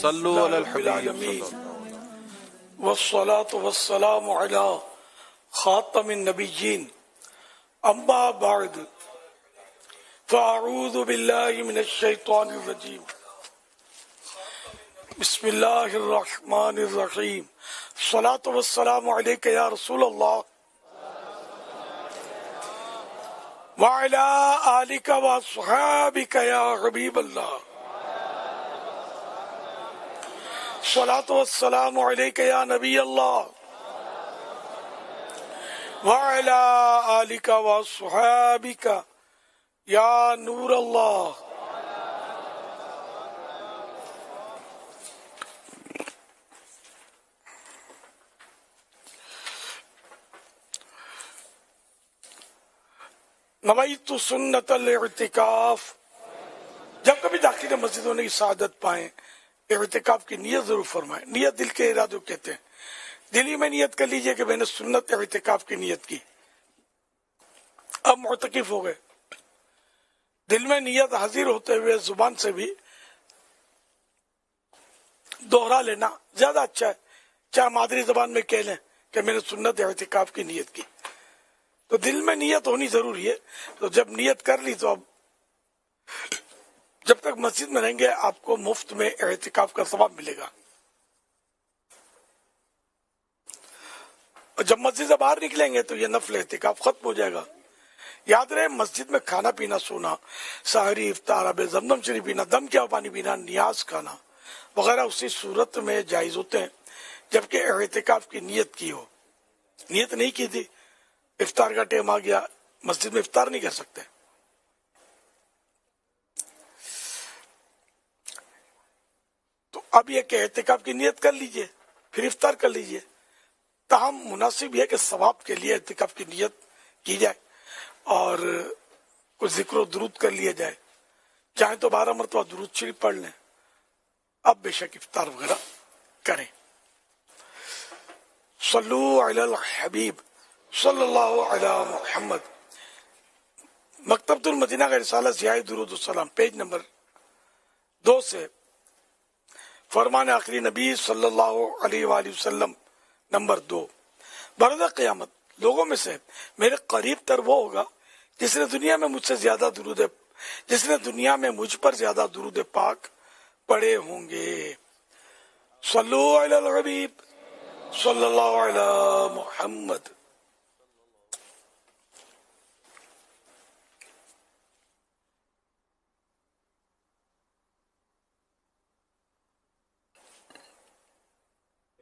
صلو علی الحبیب والصلاة والسلام على خاتم النبیین اما بعد فاعوذ باللہ من الشیطان الرجیم بسم اللہ الرحمن الرحیم الصلاة والسلام علیک یا رسول اللہ وعلی آلک واصحابک یا حبیب اللہ الصلاة والسلام علیک یا نبی اللہ وعلی آلک واصحابک یا نور اللہ. نویت سنت الاعتکاف. جب کبھی داخل مسجد ہونے کی سعادت پائیں اعتکاف کی نیت ضرور فرمائیں. نیت دل کے ارادوں کہتے ہیں. دلی میں نیت کر لیجئے کہ میں نے سنت اعتکاف کی نیت کی. اب معتکف ہو گئے. دل میں نیت حاضر ہوتے ہوئے زبان سے بھی دوہرا لینا زیادہ اچھا ہے. چاہے مادری زبان میں کہہ لیں کہ میں نے سنت اعتکاف کی نیت کی. تو دل میں نیت ہونی ضروری ہے. تو جب نیت کر لی تو اب جب تک مسجد میں رہیں گے آپ کو مفت میں اعتکاف کا ثواب ملے گا. اور جب مسجد سے باہر نکلیں گے تو یہ نفل اعتکاف ختم ہو جائے گا. یاد رہے مسجد میں کھانا پینا سونا سحری افطار آب زمزم شریف پینا دم کیا پانی پینا نیاز کھانا وغیرہ اسی صورت میں جائز ہوتے ہیں جبکہ اعتکاف کی نیت کی ہو. نیت نہیں کی تھی افطار کا ٹائم آ گیا مسجد میں افطار نہیں کر سکتے. تو اب یہ کہ اعتکاف کی نیت کر لیجئے پھر افطار کر لیجئے. تاہم مناسب یہ کہ ثواب کے لیے اعتکاف کی نیت کی جائے اور کچھ ذکر و درود کر لیا جائے. چاہے تو 12 مرتبہ درود شریف پڑھ لیں. اب بے شک افطار وغیرہ کریں. صلو علی الحبیب صلی اللہ علی محمد. مکتبۃ المدینہ کا رسالہ سیاہ درود السلام پیج نمبر 2 سے فرمان آخری نبی صلی اللہ علیہ وآلہ وسلم نمبر 2. بروز قیامت لوگوں میں سے میرے قریب تر وہ ہوگا جس نے دنیا میں مجھ سے زیادہ جس نے دنیا میں مجھ پر زیادہ درود پاک پڑھے ہوں گے. صلو علی الحبیب صلی اللہ علی محمد.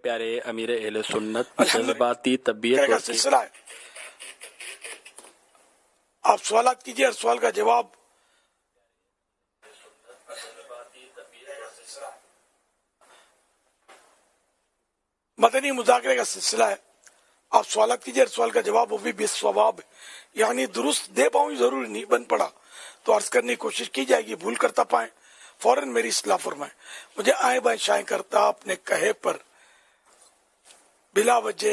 پیارے امیر اہل سنت جذباتی طبیعت کا سلسلہ ہے. آپ سوالات کیجئے ہر سوال کا جواب مدنی مذاکرے کا سلسلہ ہے. آپ سوالات کیجئے ہر سوال کا جواب وہ بھی بالصواب یعنی درست دے پاؤں ضروری نہیں بن پڑا تو عرض کرنے کی کوشش کی جائے گی. بھول کرتا پائیں فوراً میری اصلاح فرمائیں. مجھے آئیں بائیں شائیں کرتا اپنے کہے پر بلا وجہ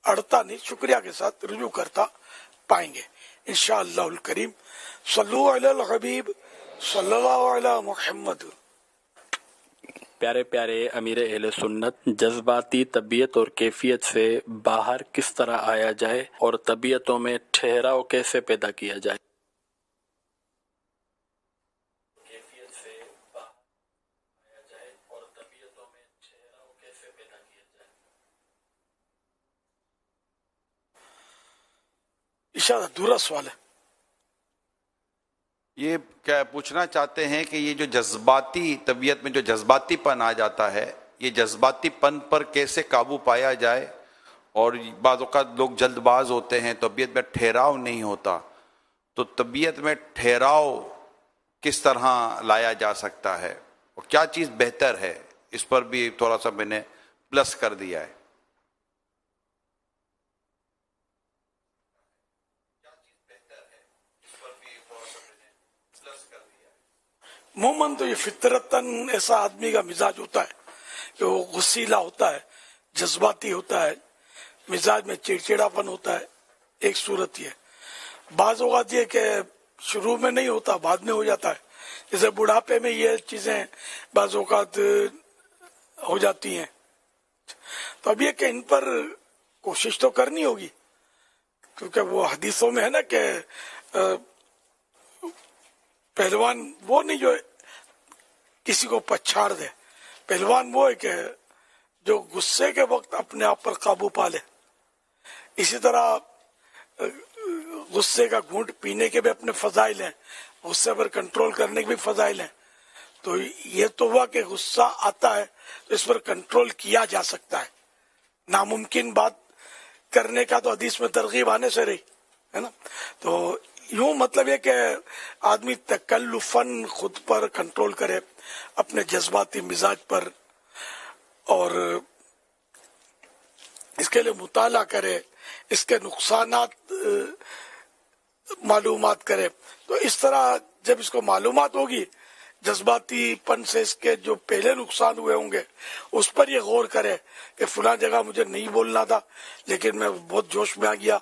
اڑتا نہیں شکریہ کے ساتھ رجوع کرتا پائیں گے انشاءاللہ الکریم. صلو علی الحبیب صلی اللہ علی محمد. پیارے پیارے امیر اہل سنت جذباتی طبیعت اور کیفیت سے باہر کس طرح آیا جائے اور طبیعتوں میں ٹھہراؤ کیسے پیدا کیا جائے؟ اشارہ دورا سوال ہے. یہ کیا پوچھنا چاہتے ہیں کہ یہ جو جذباتی طبیعت میں جو جذباتی پن آ جاتا ہے یہ جذباتی پن پر کیسے قابو پایا جائے اور بعض اوقات لوگ جلد باز ہوتے ہیں طبیعت میں ٹھہراؤ نہیں ہوتا تو طبیعت میں ٹھہراؤ کس طرح لایا جا سکتا ہے اور کیا چیز بہتر ہے اس پر بھی تھوڑا سا میں نے پلس کر دیا ہے. عموماً تو یہ فطرتاً ایسا آدمی کا مزاج ہوتا ہے کہ وہ غصیلا ہوتا ہے جذباتی ہوتا ہے مزاج میں چڑچڑاپن ہوتا ہے. ایک صورت یہ. بعض اوقات یہ کہ شروع میں نہیں ہوتا، بعد میں ہو جاتا ہے. جیسے بڑھاپے میں یہ چیزیں بعض اوقات ہو جاتی ہیں. تو اب یہ کہ ان پر کوشش تو کرنی ہوگی، کیونکہ وہ حدیثوں میں ہے نا کہ پہلوان وہ نہیں جو کسی کو پچھاڑ دے، پہلوان وہ ہے کہ جو غصے کے وقت اپنے آپ پر قابو پا لے. اسی طرح غصے کا گھونٹ پینے کے بھی اپنے فضائل ہیں، غصے پر کنٹرول کرنے کے بھی فضائل ہیں. تو یہ تو ہوا کہ غصہ آتا ہے تو اس پر کنٹرول کیا جا سکتا ہے. ناممکن بات کرنے کا تو حدیث میں ترغیب آنے سے رہی ہے نا. تو یوں مطلب یہ کہ آدمی تکلفاً خود پر کنٹرول کرے، اپنے جذباتی مزاج پر، اور اس کے لیے مطالعہ کرے، اس کے نقصانات معلومات کرے. تو اس طرح جب اس کو معلومات ہوگی، جذباتی پن سے اس کے جو پہلے نقصان ہوئے ہوں گے اس پر یہ غور کرے کہ فلاں جگہ مجھے نہیں بولنا تھا لیکن میں بہت جوش میں آ گیا،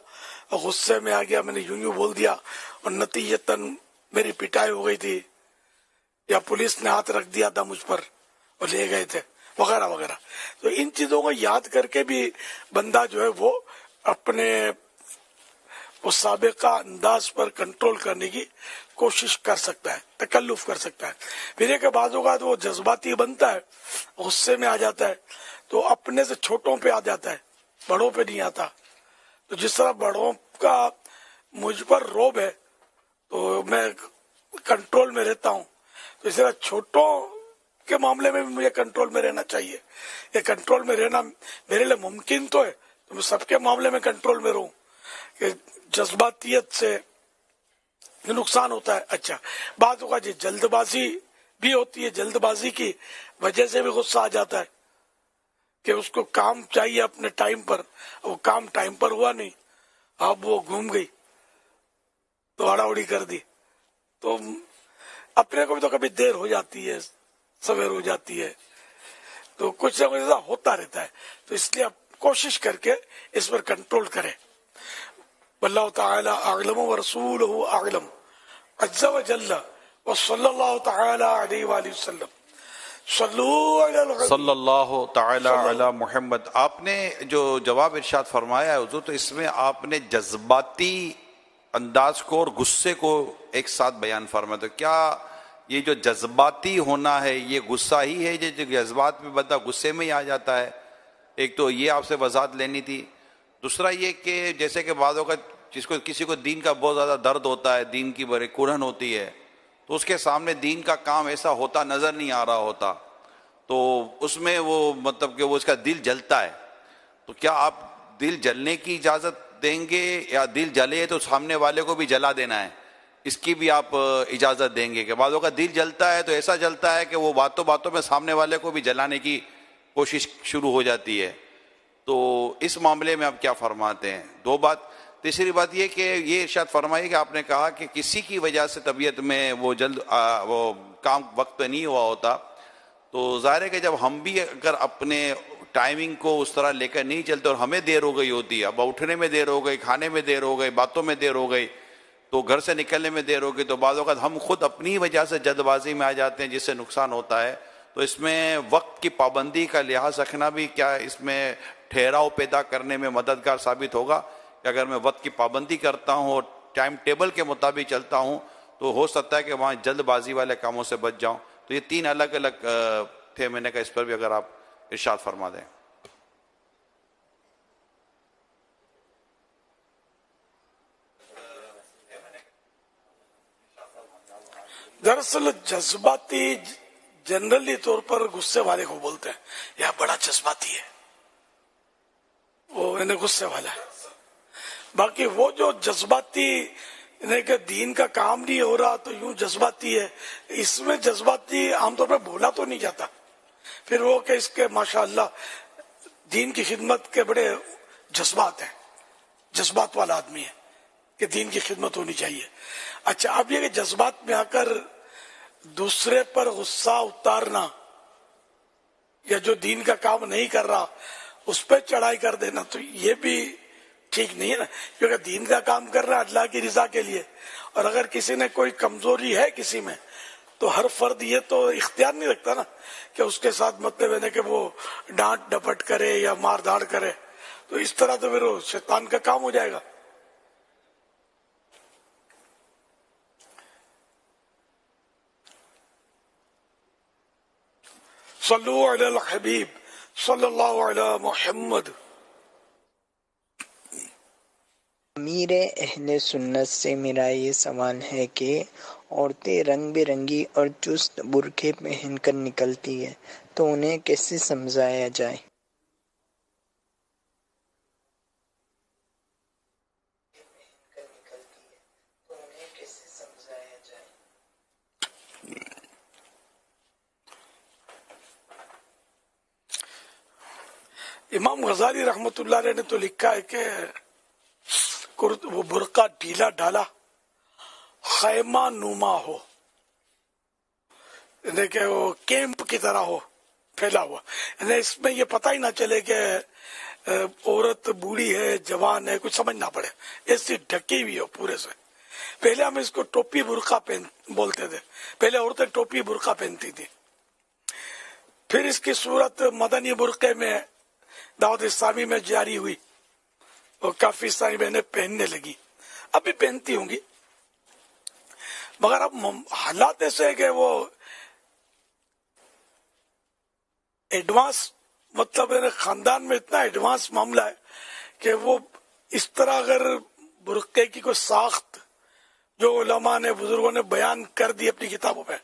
غصے میں آ گیا، میں نے یوں بول دیا اور نتیجتاً میری پٹائی ہو گئی تھی، یا پولیس نے ہاتھ رکھ دیا تھا مجھ پر اور لے گئے تھے، وغیرہ وغیرہ. تو ان چیزوں کو یاد کر کے بھی بندہ جو ہے وہ اپنے وہ سابقہ انداز پر کنٹرول کرنے کی کوشش کر سکتا ہے، تکلف کر سکتا ہے. پھر ایک بعض اوقات وہ جذباتی بنتا ہے، غصے میں آ جاتا ہے تو اپنے سے چھوٹوں پہ آ جاتا ہے، بڑوں پہ نہیں آتا. تو جس طرح بڑوں کا مجھ پر روب ہے تو میں کنٹرول میں رہتا ہوں، تو اس طرح چھوٹوں کے معاملے میں بھی مجھے کنٹرول میں رہنا چاہیے. یہ کنٹرول میں رہنا میرے لیے ممکن تو ہے، تو میں سب کے معاملے میں کنٹرول میں رہوں کہ جذباتیت سے نقصان ہوتا ہے. اچھا، بعض اوقات جلد بازی بھی ہوتی ہے، جلد بازی کی وجہ سے بھی غصہ آ جاتا ہے کہ اس کو کام چاہیے اپنے ٹائم پر، وہ کام ٹائم پر ہوا نہیں، اب وہ گھوم گئی تو اڑا اڑی کر دی. تو اپنے کو بھی تو کبھی دیر ہو جاتی ہے، سویر ہو جاتی ہے، تو کچھ نہ کچھ ایسا ہوتا رہتا ہے. تو اس لیے آپ کوشش کر کے اس پر کنٹرول کریں. واللہ تعالی اعلم ورسولہ اعلم عز وجل وصلی اللہ تعالی علیہ وآلہ وسلم. صلی اللہ تعالی علی محمد. آپ نے جو جواب ارشاد فرمایا ہے حضور، تو اس میں آپ نے جذباتی انداز کو اور غصے کو ایک ساتھ بیان فرمایا. تو کیا یہ جو جذباتی ہونا ہے یہ غصہ ہی ہے، جو جذبات میں بندہ غصے میں ہی آ جاتا ہے؟ ایک تو یہ آپ سے وضاحت لینی تھی. دوسرا یہ کہ جیسے کہ بعضوں کا کسی کو دین کا بہت زیادہ درد ہوتا ہے، دین کی بڑی کڑھن ہوتی ہے، تو اس کے سامنے دین کا کام ایسا ہوتا نظر نہیں آ رہا ہوتا، تو اس میں وہ مطلب کہ وہ اس کا دل جلتا ہے. تو کیا آپ دل جلنے کی اجازت دیں گے، یا دل جلے تو سامنے والے کو بھی جلا دینا ہے، اس کی بھی آپ اجازت دیں گے؟ کہ بعضوں کا دل جلتا ہے تو ایسا جلتا ہے کہ وہ باتوں باتوں میں سامنے والے کو بھی جلانے کی کوشش شروع ہو جاتی ہے. تو اس معاملے میں آپ کیا فرماتے ہیں؟ دو بات. تیسری بات یہ کہ یہ ارشاد فرمائیے کہ آپ نے کہا کہ کسی کی وجہ سے طبیعت میں وہ وہ کام وقت پہ نہیں ہوا ہوتا، تو ظاہر ہے کہ جب ہم بھی اگر اپنے ٹائمنگ کو اس طرح لے کر نہیں چلتے اور ہمیں دیر ہو گئی ہوتی ہے، اب اٹھنے میں دیر ہو گئی، کھانے میں دیر ہو گئی، باتوں میں دیر ہو گئی، تو گھر سے نکلنے میں دیر ہو گئی، تو بعض اوقات ہم خود اپنی وجہ سے جلد بازی میں آ جاتے ہیں جس سے نقصان ہوتا ہے. تو اس میں وقت کی پابندی کا لحاظ رکھنا بھی کیا اس میں ٹھہراؤ پیدا کرنے میں مددگار ثابت ہوگا؟ کہ اگر میں وقت کی پابندی کرتا ہوں اور ٹائم ٹیبل کے مطابق چلتا ہوں تو ہو سکتا ہے کہ وہاں جلد بازی والے کاموں سے بچ جاؤں. تو یہ تین الگ الگ تھے، میں نے کہا اس پر بھی اگر آپ ارشاد فرما دیں. دراصل جذباتی جنرلی طور پر غصے والے کو بولتے ہیں یا بڑا جذباتی ہے، وہ انہیں غصے والا ہے. باقی وہ جو جذباتی کہ دین کا کام نہیں ہو رہا تو یوں جذباتی ہے، اس میں جذباتی عام طور پہ بولا تو نہیں جاتا. پھر وہ کہ اس کے ماشاءاللہ دین کی خدمت کے بڑے جذبات ہیں، جذبات والا آدمی ہے کہ دین کی خدمت ہونی چاہیے. اچھا، اب یہ کہ جذبات میں آ کر دوسرے پر غصہ اتارنا یا جو دین کا کام نہیں کر رہا اس پہ چڑھائی کر دینا، تو یہ بھی ٹھیک نہیں ہے نا، کیونکہ دین کا کام کر رہا ہے اللہ کی رضا کے لیے اور اگر کسی نے کوئی کمزوری ہے کسی میں تو ہر فرد یہ تو اختیار نہیں رکھتا نا کہ اس کے ساتھ مطلب ہے کہ وہ ڈانٹ ڈپٹ کرے یا مار دھاڑ کرے، تو اس طرح تو پھر وہ شیطان کا کام ہو جائے گا۔ صلو علی الحبیب صلی اللہ علی محمد۔ امیر اہل سنت سے میرا یہ سوال ہے کہ عورتیں رنگ برنگی اور چست برقعے پہن کر نکلتی ہیں تو انہیں کیسے سمجھایا جائے؟ امام غزالی رحمت اللہ علیہ نے تو لکھا ہے کہ وہ برقع ڈھیلا ڈھالا خیمہ نما ہو، یعنی کہ وہ کیمپ کی طرح ہو پھیلا ہوا، یعنی اس میں یہ پتہ ہی نہ چلے کہ عورت بوڑھی ہے جوان ہے، کچھ سمجھ نہ پڑے، ایسی ڈھکی ہوئی ہو پورے سے۔ پہلے ہم اس کو ٹوپی برقع بولتے تھے، پہلے عورتیں ٹوپی برقع پہنتی تھی، پھر اس کی صورت مدنی برقعے میں دعوت اسلامی میں جاری ہوئی اور کافی اسلامی بہنیں پہننے لگی، اب بھی پہنتی ہوں گی، مگر اب حالات ایسے ہے کہ وہ ایڈوانس مطلب خاندان میں اتنا ایڈوانس معاملہ ہے کہ وہ اس طرح اگر برقعے کی کوئی ساخت جو علماء نے بزرگوں نے بیان کر دی اپنی کتابوں میں،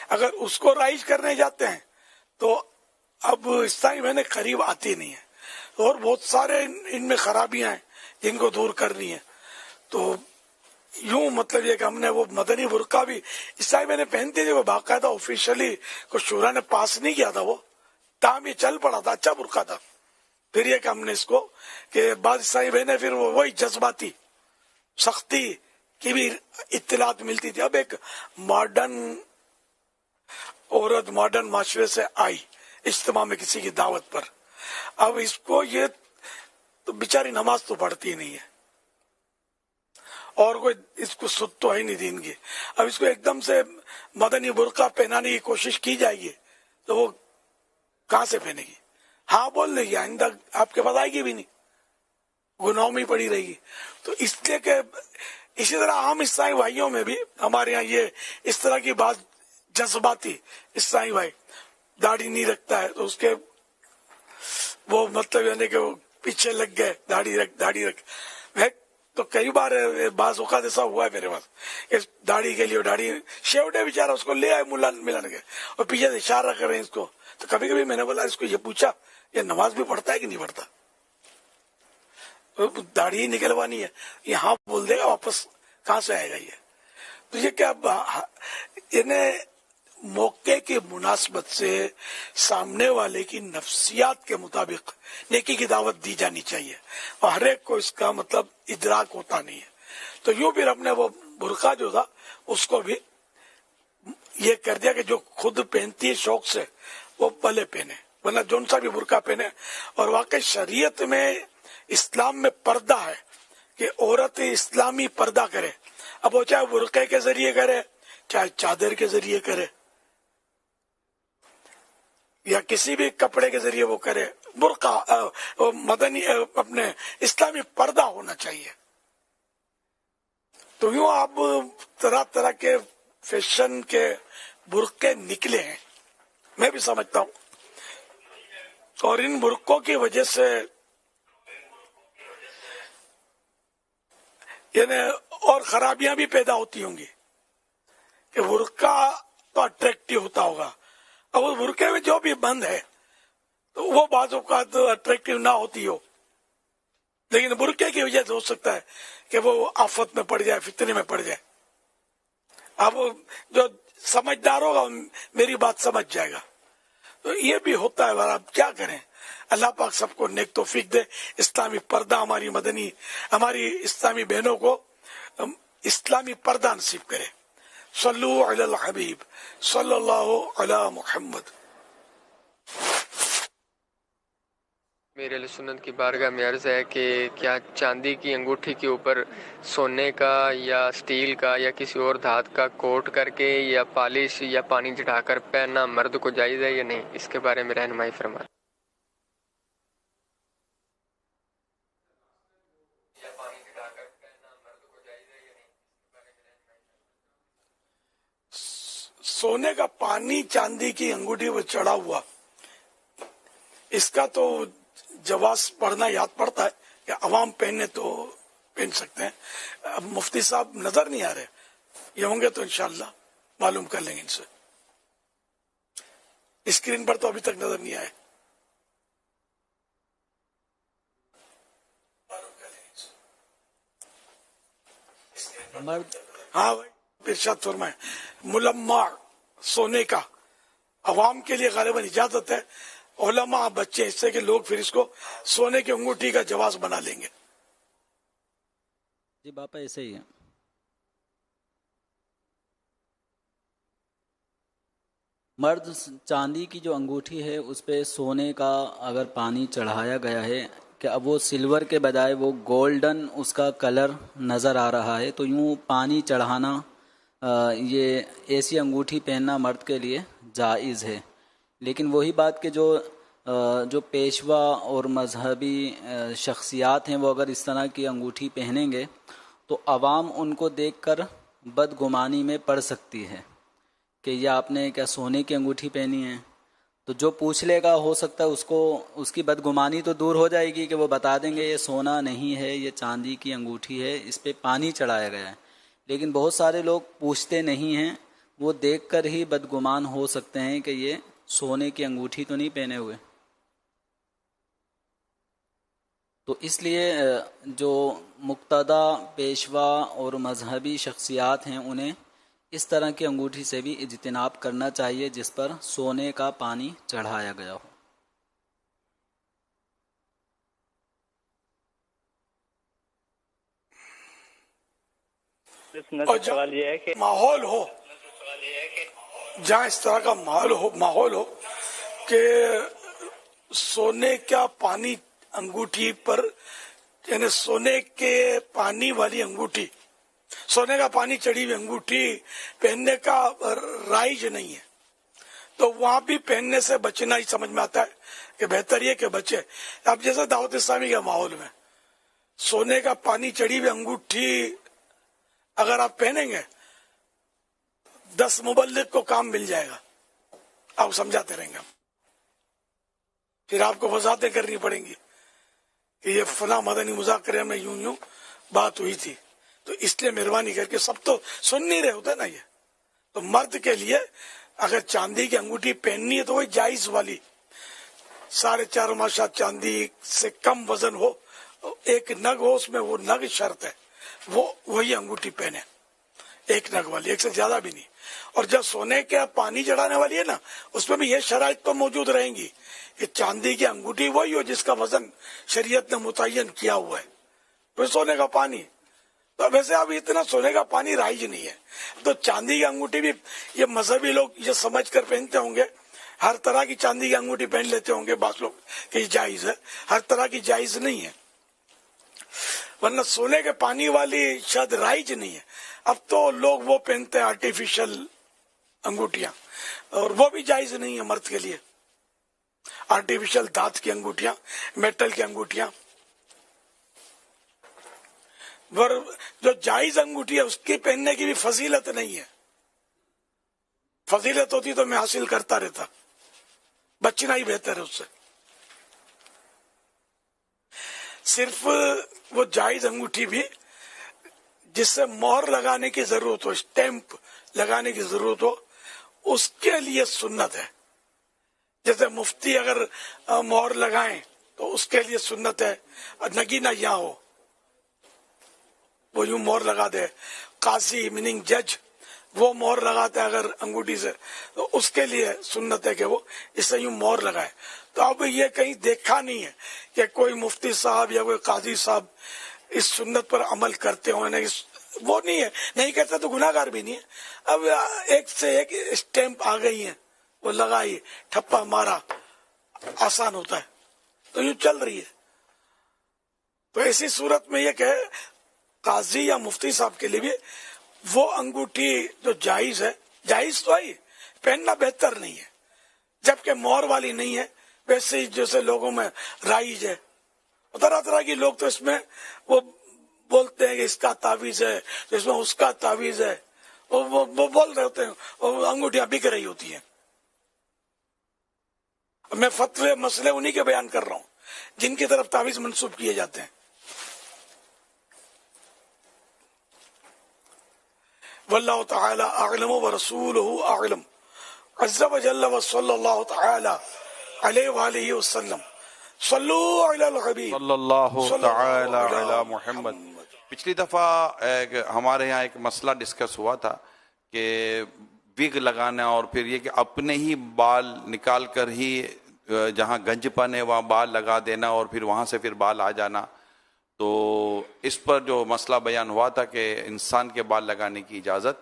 اگر اس کو رائج کرنے جاتے ہیں تو اب اسلامی بہنیں قریب آتی نہیں ہیں، اور بہت سارے ان میں خرابیاں ہیں جن کو دور کرنی ہے۔ تو یوں مطلب یہ کہ ہم نے وہ مدنی برقع بھی اسلامی بہنیں پہنتی تھی، وہ باقاعدہ آفیشلی کو شورا نے پاس نہیں کیا تھا، وہ تاہم یہ چل پڑا تھا، اچھا برقع تھا۔ پھر یہ کہ ہم نے اس کو کہ بعض اسلامی بہنیں پھر وہی جذباتی سختی کی بھی اطلاعات ملتی تھی۔ اب ایک ماڈرن عورت ماڈرن معاشرے سے آئی اجتماع میں کسی کی دعوت پر، اب اس کو یہ تو بیچاری نماز تو پڑھتی نہیں ہے اور کوئی اس کو سود تو ہے نہیں دین کی، اب اس کو ایک دم سے مدنی برقع پہنانے کی کوشش کی جائے گی تو وہ کہاں سے پہنے گی؟ ہاں بول لے گی، آئندہ آپ کے پاس آئے گی بھی نہیں، گناہوں میں پڑی رہے گی۔ تو اس لیے کہ اسی طرح عام اسلامی بھائیوں میں بھی ہمارے یہاں یہ اس طرح کی بات جذباتی اسلامی بھائی داڑھی نہیں رکھتا ہے تو اس کے وہ مطلب یعنی کہ وہ پیچھے لگ گئے، داڑھی رکھ تو کئی بار بعض اوقات ایسا ہوا ہے میرے پاس کہ داڑھی کے لیے داڑھی شیوٹے بیچارہ اس کو لے آئے ملان کے اور پیچھے سے اشارہ کر رہے ہیں اس کو، تو کبھی کبھی میں نے بولا اس کو یہ پوچھا یہ نماز بھی پڑھتا ہے کہ نہیں پڑھتا، داڑھی نکلوانی ہے، یہاں بول دے گا واپس کہاں سے آئے گا یہ؟ تو یہ کیا انہیں موقع کی مناسبت سے سامنے والے کی نفسیات کے مطابق نیکی کی دعوت دی جانی چاہیے، اور ہر ایک کو اس کا مطلب ادراک ہوتا نہیں ہے۔ تو یوں پھر ہم نے وہ برقع جو تھا اس کو بھی یہ کر دیا کہ جو خود پہنتی ہے شوق سے وہ بھلے پہنے، ورنہ جون سا بھی برقع پہنے۔ اور واقعی شریعت میں اسلام میں پردہ ہے کہ عورت اسلامی پردہ کرے، اب وہ چاہے برقعے کے ذریعے کرے چاہے چادر کے ذریعے کرے یا کسی بھی کپڑے کے ذریعے وہ کرے، برقع مدنی اپنے اسلامی پردہ ہونا چاہیے۔ تو یوں اب طرح طرح کے فیشن کے برقعے نکلے ہیں، میں بھی سمجھتا ہوں، اور ان برقعوں کی وجہ سے یعنی اور خرابیاں بھی پیدا ہوتی ہوں گی کہ برقع تو اٹریکٹیو ہوتا ہوگا، اب اس برقعے میں جو بھی بند ہے تو وہ بعض اوقات اٹریکٹیو نہ ہوتی ہو، لیکن برقعے کی وجہ سے ہو سکتا ہے کہ وہ آفت میں پڑ جائے، فتنے میں پڑ جائے۔ اب جو سمجھدار ہوگا میری بات سمجھ جائے گا، تو یہ بھی ہوتا ہے۔ اور آپ کیا کریں، اللہ پاک سب کو نیک توفیق دے، اسلامی پردہ ہماری اسلامی بہنوں کو اسلامی پردہ نصیب کرے۔ صلو علی الحبیب صلی اللہ علی محمد۔ میرے علیہ سنت کی بارگاہ میں عرض ہے کہ کیا چاندی کی انگوٹھی کے اوپر سونے کا یا اسٹیل کا یا کسی اور دھات کا کوٹ کر کے یا پالش یا پانی چڑھا کر پہننا مرد کو جائز ہے یا نہیں؟ اس کے بارے میں رہنمائی فرمائیں۔ سونے کا پانی چاندی کی انگوٹھی پر چڑھا ہوا، اس کا تو جواز پڑھنا یاد پڑتا ہے کہ عوام پہنے تو پہن سکتے ہیں۔ اب مفتی صاحب نظر نہیں آ رہے، یہ ہوں گے تو انشاءاللہ معلوم کر لیں گے ان سے۔ اسکرین پر تو ابھی تک نظر نہیں آئے۔ ہاں بھائی ارشاد فرمائیں۔ ملمع سونے کا عوام کے لیے غالباً اجازت ہے، علماء بچے اس سے کہ لوگ پھر اس کو سونے کی انگوٹھی کا جواز بنا لیں گے۔ جی باپا ایسے ہی ہے۔ مرد چاندی کی جو انگوٹھی ہے اس پہ سونے کا اگر پانی چڑھایا گیا ہے کہ اب وہ سلور کے بجائے وہ گولڈن اس کا کلر نظر آ رہا ہے، تو یوں پانی چڑھانا یہ ایسی انگوٹھی پہننا مرد کے لیے جائز ہے۔ لیکن وہی بات کہ جو پیشوا اور مذہبی شخصیات ہیں وہ اگر اس طرح کی انگوٹھی پہنیں گے تو عوام ان کو دیکھ کر بدگمانی میں پڑ سکتی ہے کہ یہ آپ نے کیا سونے کی انگوٹھی پہنی ہے۔ تو جو پوچھ لے گا ہو سکتا ہے اس کی بدگمانی تو دور ہو جائے گی کہ وہ بتا دیں گے یہ سونا نہیں ہے، یہ چاندی کی انگوٹھی ہے، اس پہ پانی چڑھایا گیا ہے۔ لیکن بہت سارے لوگ پوچھتے نہیں ہیں، وہ دیکھ کر ہی بدگمان ہو سکتے ہیں کہ یہ سونے کی انگوٹھی تو نہیں پہنے ہوئے۔ تو اس لیے جو مقتدی پیشوا اور مذہبی شخصیات ہیں انہیں اس طرح کی انگوٹھی سے بھی اجتناب کرنا چاہیے جس پر سونے کا پانی چڑھایا گیا ہو۔ اور سوال یہ ہے کہ ماحول ہو، جہاں اس طرح کا ماحول ہو کہ سونے کا پانی انگوٹھی پر، یعنی سونے کے پانی والی انگوٹھی، سونے کا پانی چڑھی ہوئی انگوٹھی پہننے کا رائج نہیں ہے، تو وہاں بھی پہننے سے بچنا ہی سمجھ میں آتا ہے کہ بہتر یہ کہ بچے۔ اب جیسے دعوت اسلامی کے ماحول میں سونے کا پانی چڑھی ہوئی انگوٹھی اگر آپ پہنیں گے 10 مبلغ کو کام مل جائے گا، آپ سمجھاتے رہیں گے، پھر آپ کو وضاحتیں کرنی پڑیں گی کہ یہ فلاں مدنی مذاکرے میں یوں بات ہوئی تھی۔ تو اس لیے مہربانی کر کے، سب تو سن نہیں رہے ہوتے نا، یہ تو مرد کے لیے اگر چاندی کی انگوٹھی پہننی ہے تو وہی جائز والی 4.5 ماشا چاندی سے کم وزن ہو، ایک نگ ہو، اس میں وہ نگ شرط ہے، وہی انگوٹھی پہنے، ایک نگ والی، ایک سے زیادہ بھی نہیں۔ اور جب سونے کے پانی چڑھانے والی ہے نا، اس میں بھی یہ شرائط تو موجود رہیں گی کہ چاندی کی انگوٹھی وہی ہو جس کا وزن شریعت نے متعین کیا ہوا ہے، وہ سونے کا پانی۔ تو ویسے اب اتنا سونے کا پانی رائج نہیں ہے، تو چاندی کی انگوٹھی بھی یہ مذہبی لوگ یہ سمجھ کر پہنتے ہوں گے، ہر طرح کی چاندی کی انگوٹھی پہن لیتے ہوں گے بعض لوگ کہ یہ جائز ہے، ہر طرح کی جائز نہیں ہے، ورنہ سونے کے پانی والی شاید رائج نہیں ہے۔ اب تو لوگ وہ پہنتے ہیں آرٹیفیشل انگوٹھیاں، اور وہ بھی جائز نہیں ہے مرد کے لیے، آرٹیفیشل دھات کی انگوٹھیاں، میٹل کی انگوٹھیاں۔ جو جائز انگوٹھی ہے اس کی پہننے کی بھی فضیلت نہیں ہے، فضیلت ہوتی تو میں حاصل کرتا رہتا، بچنا ہی بہتر ہے اس سے۔ صرف وہ جائز انگوٹھی بھی جس سے مہر لگانے کی ضرورت ہو، اسٹیمپ لگانے کی ضرورت ہو، اس کے لیے سنت ہے۔ جیسے مفتی اگر مہر لگائیں تو اس کے لیے سنت ہے، نگینہ یہاں ہو وہ یوں مہر لگا دے، قاضی میننگ جج وہ مہر لگاتا ہے اگر انگوٹھی سے، تو اس کے لیے سنت ہے کہ وہ اس سے یوں مہر لگائے۔ تو اب یہ کہیں دیکھا نہیں ہے کہ کوئی مفتی صاحب یا کوئی قاضی صاحب اس سنت پر عمل کرتے ہوں، وہ نہیں ہے، نہیں کرتے تو گناہ گار بھی نہیں ہے۔ اب ایک سے ایک اسٹیمپ آ گئی ہیں، وہ لگائی، ٹھپا مارا، آسان ہوتا ہے۔ تو یوں چل رہی ہے. تو ایسی صورت میں یہ کہ قاضی یا مفتی صاحب کے لیے بھی وہ انگوٹھی جو جائز ہے، جائز تو ہے، پہننا بہتر نہیں ہے، جبکہ مور والی نہیں ہے، ویسے ہی جیسے لوگوں میں رائج ہے. طرح طرح کے لوگ تو اس میں وہ بولتے ہیں کہ اس کا تعویذ ہے، اس میں اس کا تعویذ ہے، وہ بول رہے ہوتے ہیں، وہ انگوٹھیاں بک رہی ہوتی ہیں. میں فتوے مسئلے انہی کے بیان کر رہا ہوں جن کی طرف تعویذ منسوب کیے جاتے ہیں. واللہ تعالی اعلم ورسولہ اعلم عز وجل وصلی اللہ تعالی علیہ وآلہ وسلم. صلو علی الحبیب صلی اللہ تعالی علی محمد. پچھلی دفعہ ہمارے یہاں ایک مسئلہ ڈسکس ہوا تھا کہ وگ لگانا اور پھر یہ کہ اپنے ہی بال نکال کر ہی جہاں گنج پن ہے وہاں بال لگا دینا اور پھر وہاں سے پھر بال آ جانا. تو اس پر جو مسئلہ بیان ہوا تھا کہ انسان کے بال لگانے کی اجازت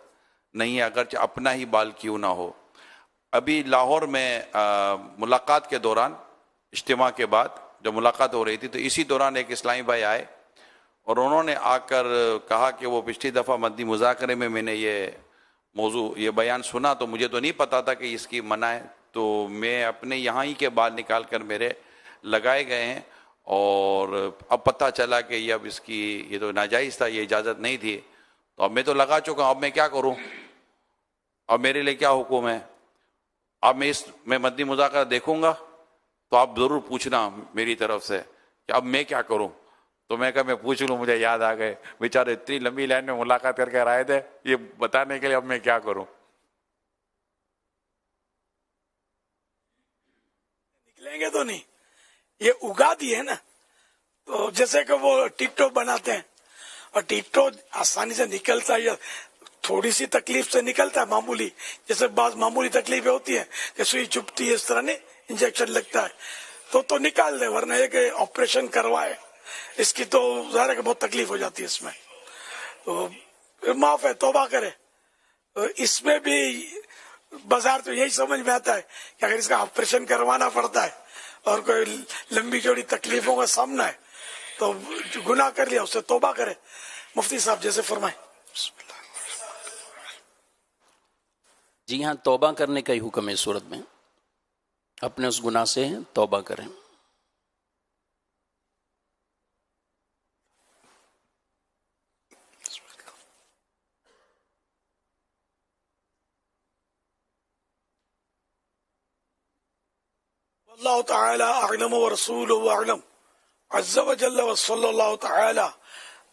نہیں ہے اگرچہ اپنا ہی بال کیوں نہ ہو. ابھی لاہور میں ملاقات کے دوران، اجتماع کے بعد جو ملاقات ہو رہی تھی، تو اسی دوران ایک اسلامی بھائی آئے اور انہوں نے آ کر کہا کہ وہ پچھلی دفعہ مدنی مذاکرے میں نے یہ موضوع، یہ بیان سنا تو مجھے تو نہیں پتا تھا کہ اس کی منع ہے، تو میں اپنے یہاں ہی کے بال نکال کر میرے لگائے گئے ہیں اور اب پتہ چلا کہ یہ اب اس کی یہ تو ناجائز تھا، یہ اجازت نہیں تھی، تو اب میں تو لگا چکا ہوں، اب میں کیا کروں؟ اب میرے لیے کیا حکم ہے؟ اب میں مدنی مذاکرہ دیکھوں گا تو آپ ضرور پوچھنا میری طرف سے کہ اب میں کیا کروں. تو میں کہا میں پوچھ لوں، مجھے یاد آ گئے بیچارے اتنی لمبی لائن میں ملاقات کر کے آئے تھے یہ بتانے کے لیے اب میں کیا کروں. نکلیں گے تو نہیں، یہ اگا دی ہے نا. تو جیسے کہ وہ ٹک ٹاک بناتے ہیں اور ٹک ٹاک آسانی سے نکلتا ہے یا تھوڑی سی تکلیف سے نکلتا ہے، معمولی، جیسے بعض معمولی تکلیفیں ہوتی ہیں کہ سوئی چبھتی ہے، اس طرح نہیں انجیکشن لگتا ہے تو نکال دے، ورنہ یہ کہ آپریشن کروائے اس کی تو ظاہر ہے کہ بہت تکلیف ہو جاتی ہے. اس میں تو معاف ہے، توبہ کرے. اس میں بھی بازار تو یہی سمجھ میں آتا ہے کہ اگر اس کا آپریشن کروانا پڑتا ہے اور کوئی لمبی چوڑی تکلیفوں کا سامنا ہے تو گناہ کر لیا، اس سے توبہ کرے. مفتی صاحب جیسے فرمائیں. جی ہاں، توبہ کرنے کا ہی حکم ہے اس صورت میں، اپنے اس گناہ سے توبہ کریں. اللہ تعالی اعلم ورسولہ اعلم عز وجل وصلی اللہ تعالی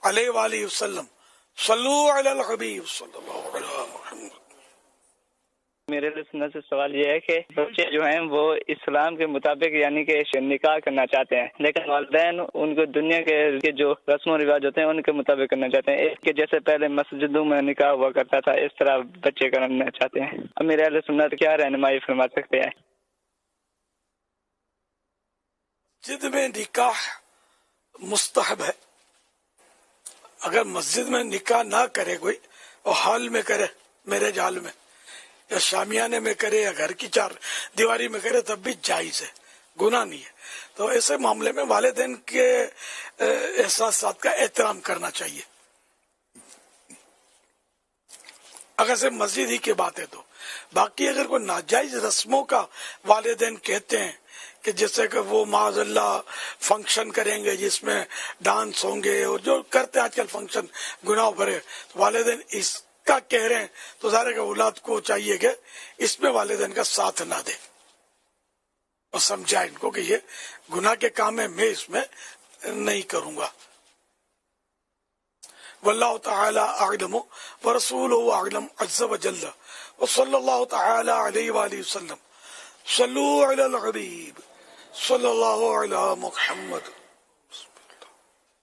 علیہ وآلہ وسلم. صلو علی الحبیب صلی اللہ علیہ وسلم. میرے سنت سے سوال یہ ہے کہ بچے جو ہیں وہ اسلام کے مطابق یعنی کہ نکاح کرنا چاہتے ہیں، لیکن والدین ان کو دنیا کے جو رسم و رواج ہوتے ہیں ان کے مطابق کرنا چاہتے ہیں، کہ جیسے پہلے مسجدوں میں نکاح ہوا کرتا تھا اس طرح بچے کرنا چاہتے ہیں. اب میرے اہل سنت کیا رہنمائی فرما سکتے ہیں؟ مسجد میں نکاح مستحب ہے. اگر مسجد میں نکاح نہ کرے کوئی اور ہال میں کرے، میرج ہال میں یا شامیانے میں کرے یا گھر کی چار دیواری میں کرے تب بھی جائز ہے، گناہ نہیں ہے. تو ایسے معاملے میں والدین کے احساسات کا احترام کرنا چاہیے. اگر سے مسجد ہی کی بات ہے تو باقی اگر کوئی ناجائز رسموں کا والدین کہتے ہیں کہ جیسے کہ وہ معاذ اللہ فنکشن کریں گے جس میں ڈانس ہوں گے اور جو کرتے آج کل فنکشن گناہ بھرے، تو والدین اس کا کہہ رہے ہیں تو ظاہر ہے کہ اولاد کو چاہیے کہ اس میں والدین کا ساتھ نہ دے اور سمجھائے ان کو کہ یہ گناہ کے کام ہے، میں اس میں نہیں کروں گا. واللہ تعالی اعلم ورسولہ اعلم عز وجل وصلی اللہ تعالی علیہ وآلہ وسلم. صلو علی الحبیب صلی اللہ علی محمد.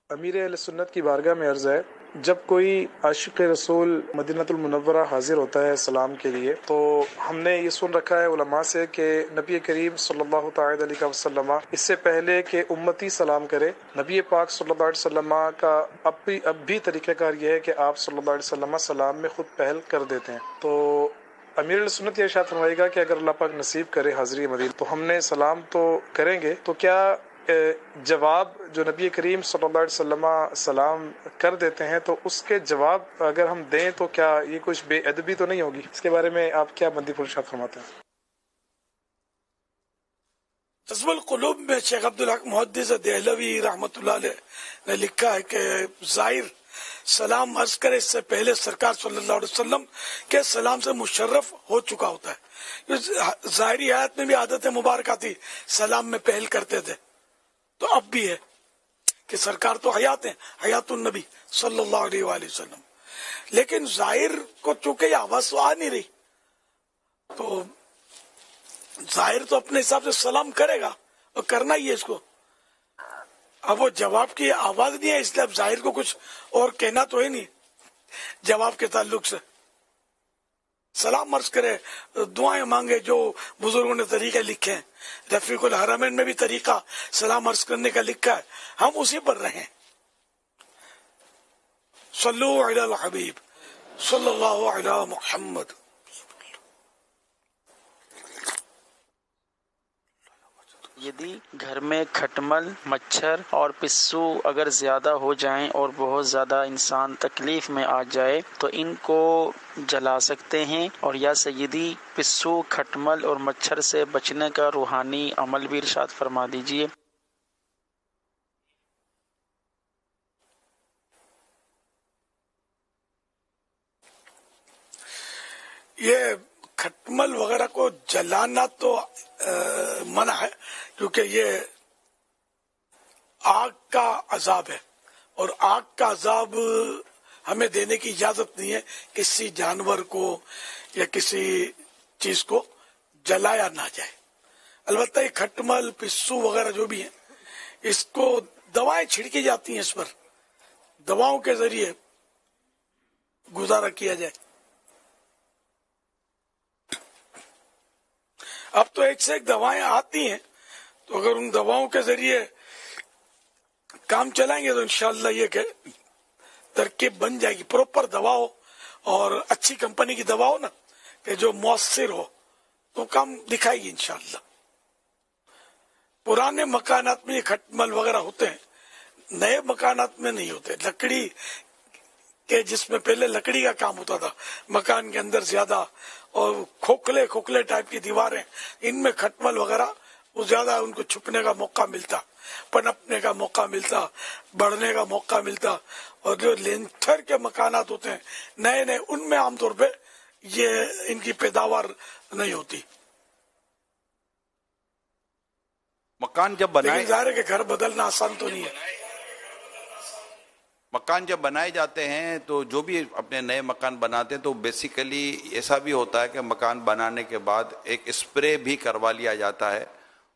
امیر اہل سنت کی بارگاہ میں عرض ہے، جب کوئی عاشق رسول مدینہ المنورہ حاضر ہوتا ہے سلام کے لیے تو ہم نے یہ سن رکھا ہے علماء سے کہ نبی کریم صلی اللہ تعالی علیہ وسلم اس سے پہلے کہ امتی سلام کرے، نبی پاک صلی اللہ علیہ وسلم کا اب بھی طریقہ کار یہ ہے کہ آپ صلی اللہ علیہ وسلم سلام میں خود پہل کر دیتے ہیں. تو امیر علیہ سنت یہ ارشاد فرمائے گا کہ اگر اللہ پاک نصیب کرے حاضری مدینہ تو ہم نے سلام تو کریں گے، تو کیا جواب جو نبی کریم صلی اللہ علیہ وسلم سلام کر دیتے ہیں تو اس کے جواب اگر ہم دیں تو کیا یہ کچھ بے ادبی تو نہیں ہوگی؟ اس کے بارے میں آپ کیا بندی پرشاد فرماتے ہیں؟ جذب القلوب میں شیخ عبدالحق محدث دہلوی رحمۃ اللہ علیہ نے لکھا ہے کہ ظاہر سلام عرض کرے اس سے پہلے سرکار صلی اللہ علیہ وسلم کے سلام سے مشرف ہو چکا ہوتا ہے. ظاہری حیات میں بھی عادت مبارکہ تھی، سلام میں پہل کرتے تھے، تو اب بھی ہے کہ سرکار تو حیات ہیں، حیات النبی صلی اللہ علیہ وآلہ وسلم، لیکن ظاہر کو چونکہ یہ آواز تو آ نہیں رہی تو ظاہر تو اپنے حساب سے سلام کرے گا اور کرنا ہی ہے اس کو. اب وہ جواب کی آواز نہیں ہے، اس لیے اب ظاہر کو کچھ اور کہنا تو ہے نہیں جواب کے تعلق سے. سلام عرض کرے، دعائیں مانگے، جو بزرگوں نے طریقے لکھے ہیں. رفیق الحرمین میں بھی طریقہ سلام عرض کرنے کا لکھا ہے، ہم اسی پر رہیں. صلو علی الحبیب صلی اللہ علی محمد. یدی گھر میں کھٹمل، مچھر اور پسو اگر زیادہ ہو جائیں اور بہت زیادہ انسان تکلیف میں آ جائے تو ان کو جلا سکتے ہیں، اور یا سیدی پسو، کھٹمل اور مچھر سے بچنے کا روحانی عمل بھی ارشاد فرما دیجیے. یہ کھٹمل وغیرہ کو جلانا تو منع ہے، کیونکہ یہ آگ کا عذاب ہے، اور آگ کا عذاب ہمیں دینے کی اجازت نہیں ہے. کسی جانور کو یا کسی چیز کو جلایا نہ جائے. البتہ یہ کھٹمل، پسو وغیرہ جو بھی ہیں، اس کو دوائیں چھڑکی جاتی ہیں، اس پر دواؤں کے ذریعے گزارا کیا جائے. اب تو ایک سے ایک دوائیں آتی ہیں، تو اگر ان دواؤں کے ذریعے کام چلائیں گے تو انشاءاللہ یہ کہ ترکیب بن جائے گی، پروپر دوا ہو اور اچھی کمپنی کی دوا ہو نا، کہ جو مؤثر ہو، تو کام دکھائے گی انشاءاللہ. پرانے مکانات میں یہ کھٹمل وغیرہ ہوتے ہیں، نئے مکانات میں نہیں ہوتے. لکڑی کے، جس میں پہلے لکڑی کا کام ہوتا تھا مکان کے اندر زیادہ، اور کھوکھلے ٹائپ کی دیواریں، ان میں کھٹمل وغیرہ وہ زیادہ ان کو چھپنے کا موقع ملتا، پنپنے کا موقع ملتا، بڑھنے کا موقع ملتا. اور جو لینٹر کے مکانات ہوتے ہیں نئے نئے، ان میں عام طور پہ یہ ان کی پیداوار نہیں ہوتی. مکان جب لیکن بنائے ظاہر ہے کہ گھر بدلنا آسان تو نہیں ہے. مکان جب بنائے جاتے ہیں تو جو بھی اپنے نئے مکان بناتے ہیں تو بیسیکلی ایسا بھی ہوتا ہے کہ مکان بنانے کے بعد ایک اسپرے بھی کروا لیا جاتا ہے،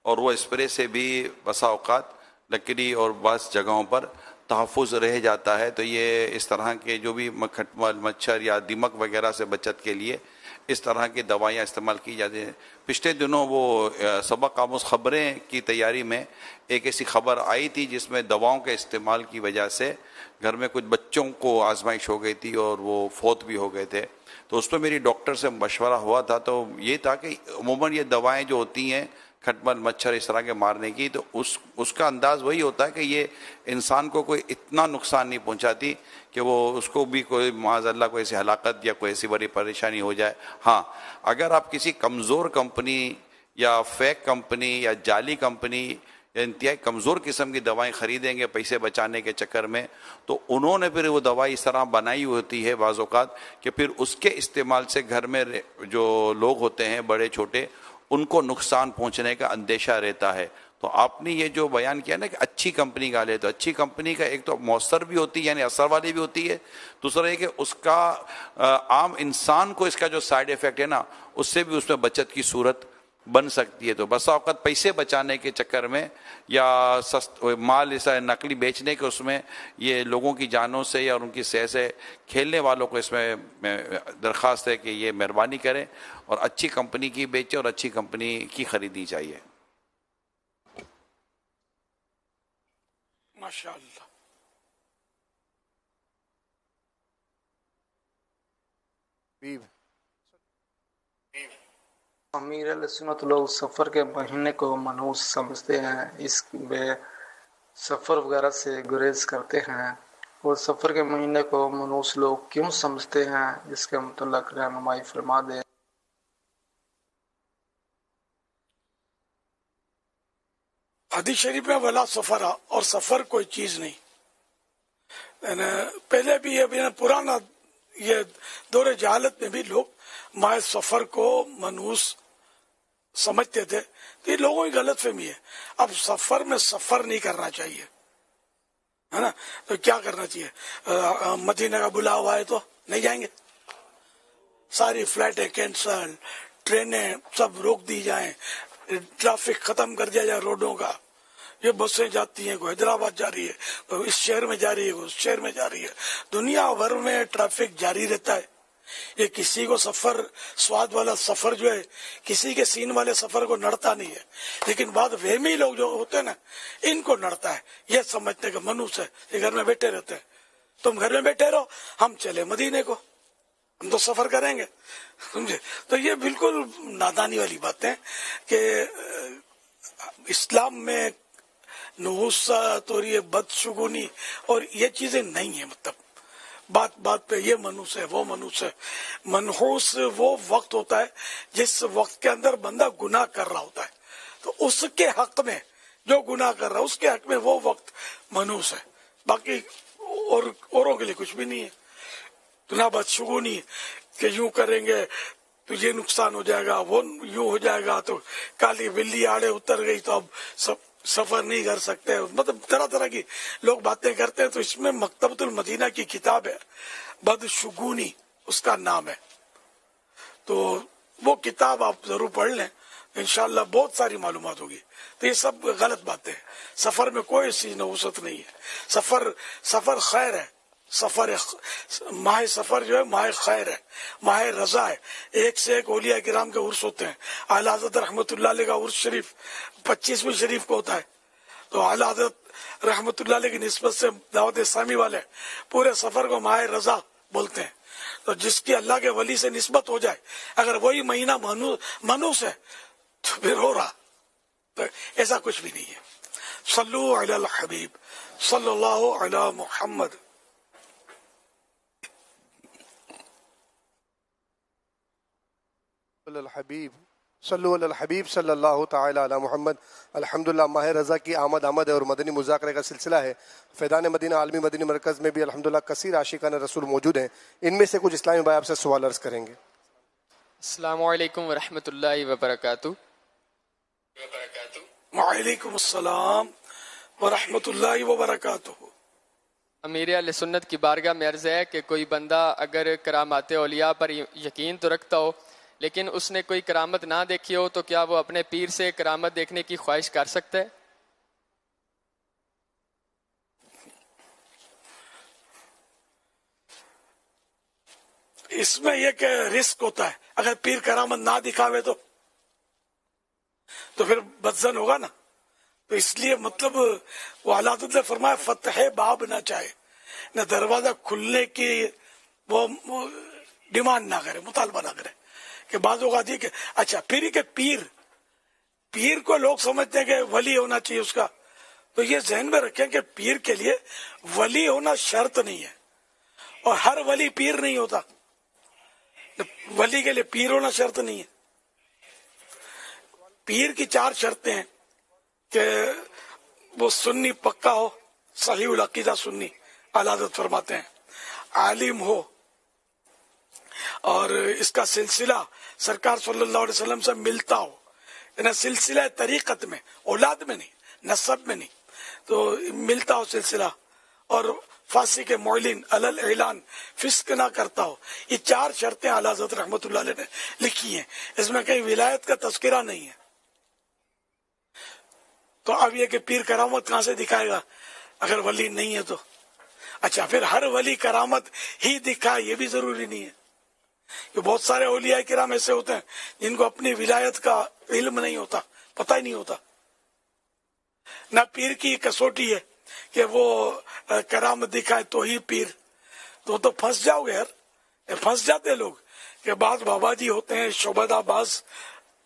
اور وہ اسپرے سے بھی بسا اوقات لکڑی اور بعض جگہوں پر تحفظ رہ جاتا ہے. تو یہ اس طرح کے جو بھی کھٹمل، مچھر یا دیمک وغیرہ سے بچت کے لیے اس طرح کی دوائیاں استعمال کی جاتی ہیں. پچھلے دنوں وہ سبق آموز خبریں کی تیاری میں ایک ایسی خبر آئی تھی جس میں دواؤں کے استعمال کی وجہ سے گھر میں کچھ بچوں کو آزمائش ہو گئی تھی اور وہ فوت بھی ہو گئے تھے. تو اس پہ میری ڈاکٹر سے مشورہ ہوا تھا، تو یہ تھا کہ عموماً یہ دوائیں جو ہوتی ہیں کھٹمل، مچھر اس طرح کے مارنے کی، تو اس کا انداز وہی ہوتا ہے کہ یہ انسان کو کوئی اتنا نقصان نہیں پہنچاتی کہ وہ اس کو بھی کوئی معاذ اللہ کوئی ایسی ہلاکت یا کوئی ایسی بڑی پریشانی ہو جائے. ہاں، اگر آپ کسی کمزور کمپنی یا فیک کمپنی یا جعلی کمپنی یا انتہائی کمزور قسم کی دوائیں خریدیں گے پیسے بچانے کے چکر میں، تو انہوں نے پھر وہ دوائی اس طرح بنائی ہوتی ہے بعض اوقات کہ پھر اس کے استعمال سے گھر میں جو لوگ ہوتے ہیں بڑے چھوٹے، ان کو نقصان پہنچنے کا اندیشہ رہتا ہے. تو آپ نے یہ جو بیان کیا نا کہ اچھی کمپنی کا لے، تو اچھی کمپنی کا ایک تو مؤثر بھی ہوتی ہے، یعنی اثر والی بھی ہوتی ہے. دوسرا یہ کہ اس کا عام انسان کو اس کا جو سائیڈ ایفیکٹ ہے نا، اس سے بھی اس میں بچت کی صورت بن سکتی ہے. تو بسا اوقات پیسے بچانے کے چکر میں یا مال ایسا نقلی بیچنے کے اس میں یہ لوگوں کی جانوں سے یا ان کی صحت سے کھیلنے والوں کو اس میں درخواست ہے کہ یہ مہربانی کریں اور اچھی کمپنی کی بیچیں اور اچھی کمپنی کی خریدنی چاہیے. ماشاءاللہ. امیر علیہ سنت لوگ سفر کے مہینے کو منحوس سمجھتے ہیں، اس میں سفر وغیرہ سے گریز کرتے ہیں، اور سفر کے مہینے کو منحوس لوگ کیوں سمجھتے ہیں، اس کے متعلق رہنمائی فرما دیں۔ حدیث شریف میں ولا سفرا، اور سفر کوئی چیز نہیں۔ پہلے بھی یہ پرانا یہ دور جہالت میں بھی لوگ ماہ سفر کو منحوس سمجھتے تھے، تو یہ لوگوں کی غلط فہمی ہے۔ اب سفر میں سفر نہیں کرنا چاہیے، ہے نا؟ تو کیا کرنا چاہیے؟ مدینہ کا بلاوا ہے تو نہیں جائیں گے، ساری فلائٹیں کینسل، ٹرینیں سب روک دی جائیں، ٹریفک ختم کر دیا جائے روڈوں کا۔ یہ بسیں جاتی ہیں، کوئی حیدرآباد جا رہی ہے، کوئی اس شہر میں جا رہی ہے، کوئی اس شہر میں جا رہی ہے، دنیا بھر میں ٹریفک جاری رہتا ہے۔ یہ کسی کو سفر سواد والا سفر جو ہے کسی کے سین والے سفر کو نڑتا نہیں ہے، لیکن بعد وہمی لوگ جو ہوتے ہیں نا ان کو نڑتا ہے، یہ سمجھتے کہ منحوس ہے، یہ گھر میں بیٹھے رہتے ہیں۔ تم گھر میں بیٹھے رہو، ہم چلے مدینے کو، ہم تو سفر کریں گے، سمجھے؟ تو یہ بالکل نادانی والی بات ہے کہ اسلام میں نحوست اور یہ بدشگونی اور یہ چیزیں نہیں ہیں۔ مطلب بات بات پہ یہ منحوس ہے، وہ منحوس ہے۔ منحوس وہ وقت ہوتا ہے جس وقت کے اندر بندہ گناہ کر رہا ہوتا ہے، تو اس کے حق میں جو گناہ کر رہا ہے اس کے حق میں وہ وقت منحوس ہے، باقی اوروں کے لیے کچھ بھی نہیں ہے۔ تو نہ بدشگونی کہ یوں کریں گے تو یہ نقصان ہو جائے گا، وہ یوں ہو جائے گا، تو کالی بلی آڑے اتر گئی تو اب سب سفر نہیں کر سکتے، مطلب طرح طرح کی لوگ باتیں کرتے ہیں۔ تو اس میں مکتبۃ المدینہ کی کتاب ہے، بدشگونی اس کا نام ہے، تو وہ کتاب آپ ضرور پڑھ لیں، انشاءاللہ بہت ساری معلومات ہوگی۔ تو یہ سب غلط باتیں ہیں، سفر میں کوئی ایسی نحوست نہیں ہے۔ سفر خیر ہے، ماہ سفر جو ہے ماہ خیر ہے، ماہ رضا ہے۔ ایک سے ایک اولیاء کرام کے عرس ہوتے ہیں۔ اعلیٰ حضرت رحمۃ اللہ علیہ کا عرس شریف 25ویں شریف کو ہوتا ہے، تو اعلیٰ حضرت رحمۃ اللہ علیہ کی نسبت سے دعوت اسلامی والے پورے سفر کو ماہ رضا بولتے ہیں۔ تو جس کی اللہ کے ولی سے نسبت ہو جائے، اگر وہی مہینہ منحوس ہے تو پھر ہو رہا، تو ایسا کچھ بھی نہیں ہے۔ صلو علی الحبیب صلی اللہ علی محمد۔ صلو علی الحبیب صلی اللہ تعالی علی محمد۔ الحمدللہ ماہ رضا کی آمد ہے اور مدنی مذاکرے کا سلسلہ ہے۔ فیضان مدینہ عالمی مدنی مرکز میں بھی الحمدللہ کثیر عاشقان رسول موجود ہیں، ان میں سے کچھ اسلامی بھائی آپ سے سوال عرض کریں گے۔ السلام علیکم ورحمۃ اللہ وبرکاتہ۔ وعلیکم السلام ورحمۃ اللہ وبرکاتہ۔ امیر اہل سنت کی بارگاہ میں عرض ہے کہ کوئی بندہ اگر کرامات اولیاء پر یقین تو رکھتا ہو لیکن اس نے کوئی کرامت نہ دیکھی ہو، تو کیا وہ اپنے پیر سے کرامت دیکھنے کی خواہش کر سکتا ہے؟ اس میں یہ کہ رسک ہوتا ہے، اگر پیر کرامت نہ دکھاوے تو پھر بدزن ہوگا نا۔ تو اس لیے مطلب وہ اعلیٰ حضرت نے فرمایا فتح باب نہ چاہے، نہ دروازہ کھلنے کی وہ ڈیمانڈ نہ کرے، مطالبہ نہ کرے۔ کہ بعض اوقات یہ کہ اچھا پیر کو لوگ سمجھتے ہیں کہ ولی ہونا چاہیے اس کا، تو یہ ذہن میں رکھیں کہ پیر کے لیے ولی ہونا شرط نہیں ہے، اور ہر ولی پیر نہیں ہوتا۔ ولی کے لیے پیر ہونا شرط نہیں ہے۔ پیر کی 4 شرطیں ہیں کہ وہ سنی پکا ہو، صحیح العقیدہ سنی، اعلیٰ حضرت فرماتے ہیں، عالم ہو، اور اس کا سلسلہ سرکار صلی اللہ علیہ وسلم سے ملتا ہو، یعنی سلسلہ طریقت میں، اولاد میں نہیں، نسب میں نہیں، تو ملتا ہو سلسلہ، اور فاسق معلن علل اعلان فسق نہ کرتا ہو۔ یہ 4 شرطیں اعلیٰ حضرت رحمۃ اللہ علیہ نے لکھی ہیں، اس میں کہیں ولایت کا تذکرہ نہیں ہے۔ تو اب یہ کہ پیر کرامت کہاں سے دکھائے گا اگر ولی نہیں ہے تو؟ اچھا پھر ہر ولی کرامت ہی دکھائے یہ بھی ضروری نہیں ہے، کہ بہت سارے اولیاء کرام ایسے ہوتے ہیں جن کو اپنی ولایت کا علم نہیں ہوتا، پتہ ہی نہیں ہوتا۔ نہ پیر کی کسوٹی ہے کہ وہ کرامت دکھائے تو ہی پیر، تو پھنس جاؤ گے یار، پھنس جاتے لوگ کہ بعض بابا جی ہوتے ہیں شعبدہ باز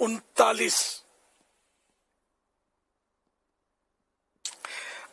39।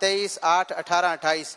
23, 8, 18, 28।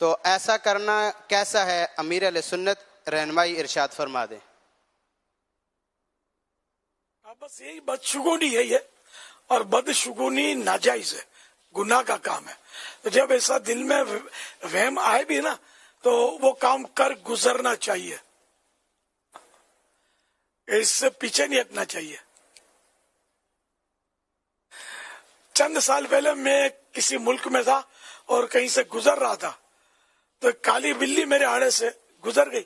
تو ایسا کرنا کیسا ہے؟ امیر علیہ سنت رہنمائی ارشاد فرما دیں۔ بس یہی بدشگونی ہے اور بدشگونی ناجائز ہے، گناہ کا کام ہے۔ تو جب ایسا دل میں وہم آئے بھی نا تو وہ کام کر گزرنا چاہیے، اس سے پیچھے نہیں ہٹنا چاہیے۔ چند سال پہلے میں کسی ملک میں تھا اور کہیں سے گزر رہا تھا تو کالی بلی میرے آڑے سے گزر گئی۔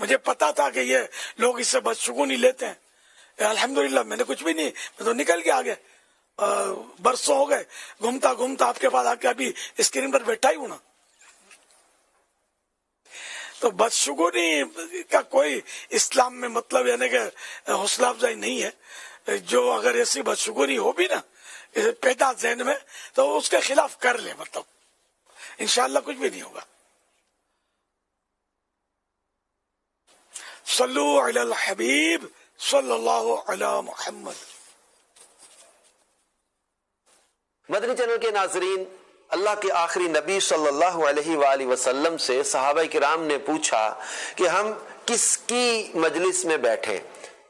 مجھے پتا تھا کہ یہ لوگ اس سے بدشگونی لیتے ہیں، الحمدللہ میں نے کچھ بھی نہیں، میں تو نکل کے آگے، برسوں ہو گئے گھومتا گھومتا آپ کے پاس آ کے ابھی اسکرین پر بیٹھا ہی ہوں نا۔ تو بدشگونی کا کوئی اسلام میں مطلب یعنی کہ حوصلہ افزائی نہیں ہے۔ جو اگر ایسی بدشگونی ہو بھی نا پیدا ذہن میں تو اس کے خلاف کر لے، مطلب انشاءاللہ کچھ بھی نہیں ہوگا۔ صلو علی الحبیب صلی اللہ علی محمد۔ مدنی چینل کے ناظرین، اللہ کے آخری نبی صلی اللہ علیہ وآلہ وسلم سے صحابہ کرام نے پوچھا کہ ہم کس کی مجلس میں بیٹھیں،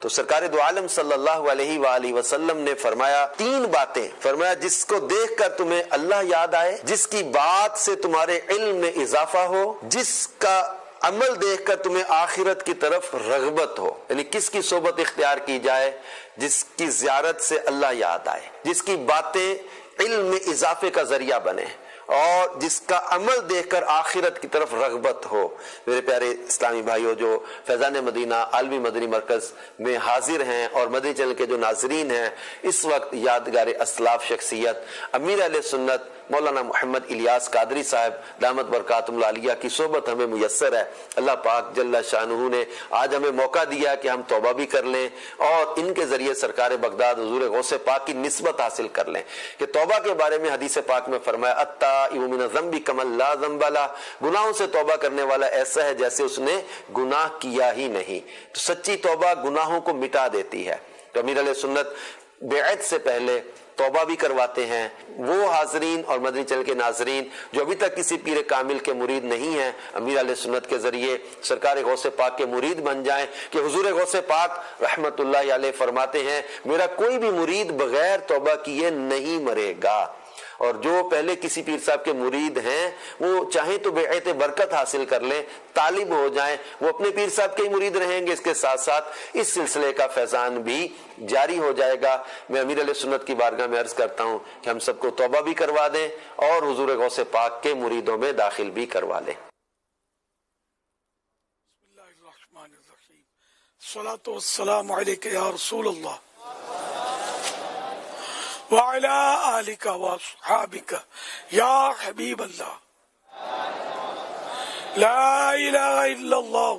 تو سرکار دو عالم صلی اللہ علیہ وآلہ وسلم نے فرمایا 3 باتیں۔ فرمایا جس کو دیکھ کر تمہیں اللہ یاد آئے، جس کی بات سے تمہارے علم میں اضافہ ہو، جس کا عمل دیکھ کر تمہیں آخرت کی طرف رغبت ہو۔ یعنی کس کی صحبت اختیار کی جائے؟ جس کی زیارت سے اللہ یاد آئے، جس کی باتیں علم میں اضافے کا ذریعہ بنے، اور جس کا عمل دیکھ کر آخرت کی طرف رغبت ہو۔ میرے پیارے اسلامی بھائیوں، جو فیضان مدینہ عالمی مدنی مرکز میں حاضر ہیں اور مدنی چینل کے جو ناظرین ہیں، اس وقت یادگار اسلاف شخصیت امیر اہل سنت مولانا محمد الیاس قادری صاحب دامت برکاتہم العالیہ کی صحبت ہمیں میسر ہے۔ اللہ پاک جل شانہ نے آج ہمیں موقع دیا کہ ہم توبہ بھی کر لیں اور ان کے ذریعے سرکار بغداد حضور غوث پاک کی نسبت حاصل کر لیں۔ کہ توبہ کے بارے میں حدیث پاک میں فرمایا التائب من الذنب کمن لا ذنب لہ، گناہوں سے توبہ کرنے والا ایسا ہے جیسے اس نے گناہ کیا ہی نہیں۔ تو سچی توبہ گناہوں کو مٹا دیتی ہے۔ تو امیر علیہ سنت بیعت سے پہلے توبہ بھی کرواتے ہیں۔ وہ حاضرین اور مدنی چینل کے ناظرین جو ابھی تک کسی پیر کامل کے مرید نہیں ہیں، امیر علیہ سنت کے ذریعے سرکار غوث پاک کے مرید بن جائیں، کہ حضور غوث پاک رحمت اللہ علیہ فرماتے ہیں میرا کوئی بھی مرید بغیر توبہ کیے نہیں مرے گا۔ اور جو پہلے کسی پیر صاحب کے مرید ہیں وہ چاہیں تو بیعت برکت حاصل کر لیں، طالب ہو جائیں، وہ اپنے پیر صاحب کے ہی مرید رہیں گے، اس کے ساتھ ساتھ اس سلسلے کا فیضان بھی جاری ہو جائے گا۔ میں امیر علیہ سنت کی بارگاہ میں عرض کرتا ہوں کہ ہم سب کو توبہ بھی کروا دیں اور حضور غوث پاک کے مریدوں میں داخل بھی کروا لیں۔ بسم اللہ الرحمن الرحیم، الصلاۃ والسلام علیک یا رسول اللہ وعلى آلك وصحابك يا حبيب الله، لا إله إلا الله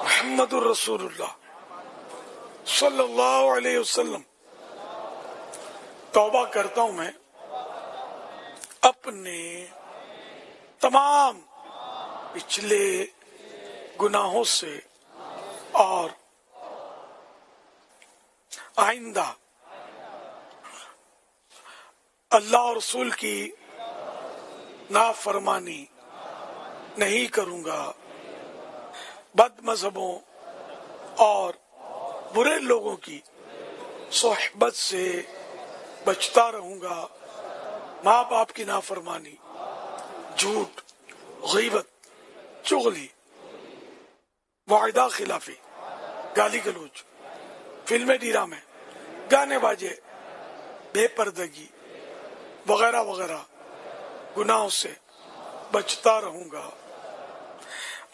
محمد رسول الله صلی اللہ علیہ وسلم۔ توبہ کرتا ہوں میں اپنے تمام پچھلے گناہوں سے اور آئندہ اللہ اور رسول کی نافرمانی نہیں کروں گا، بد مذہبوں اور برے لوگوں کی صحبت سے بچتا رہوں گا، ماں باپ کی نافرمانی، جھوٹ، غیبت، چغلی، وعدہ خلافی، گالی گلوچ، فلمیں ڈرامے، گانے باجے، بے پردگی وغیرہ وغیرہ گناہوں سے بچتا رہوں گا۔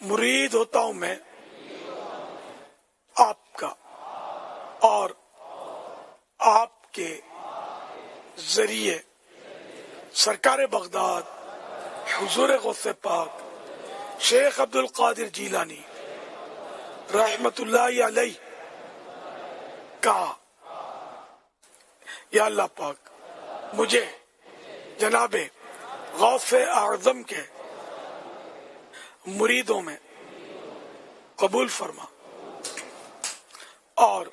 مرید ہوتا ہوں میں آپ کا اور آپ کے ذریعے سرکار بغداد حضور غوث پاک شیخ عبد القادر جیلانی رحمت اللہ علیہ کا یا اللہ پاک مجھے جناب غوث اعظم کے مریدوں میں قبول فرما، اور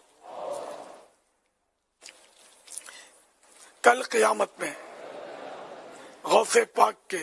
کل قیامت میں غوث پاک کے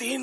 3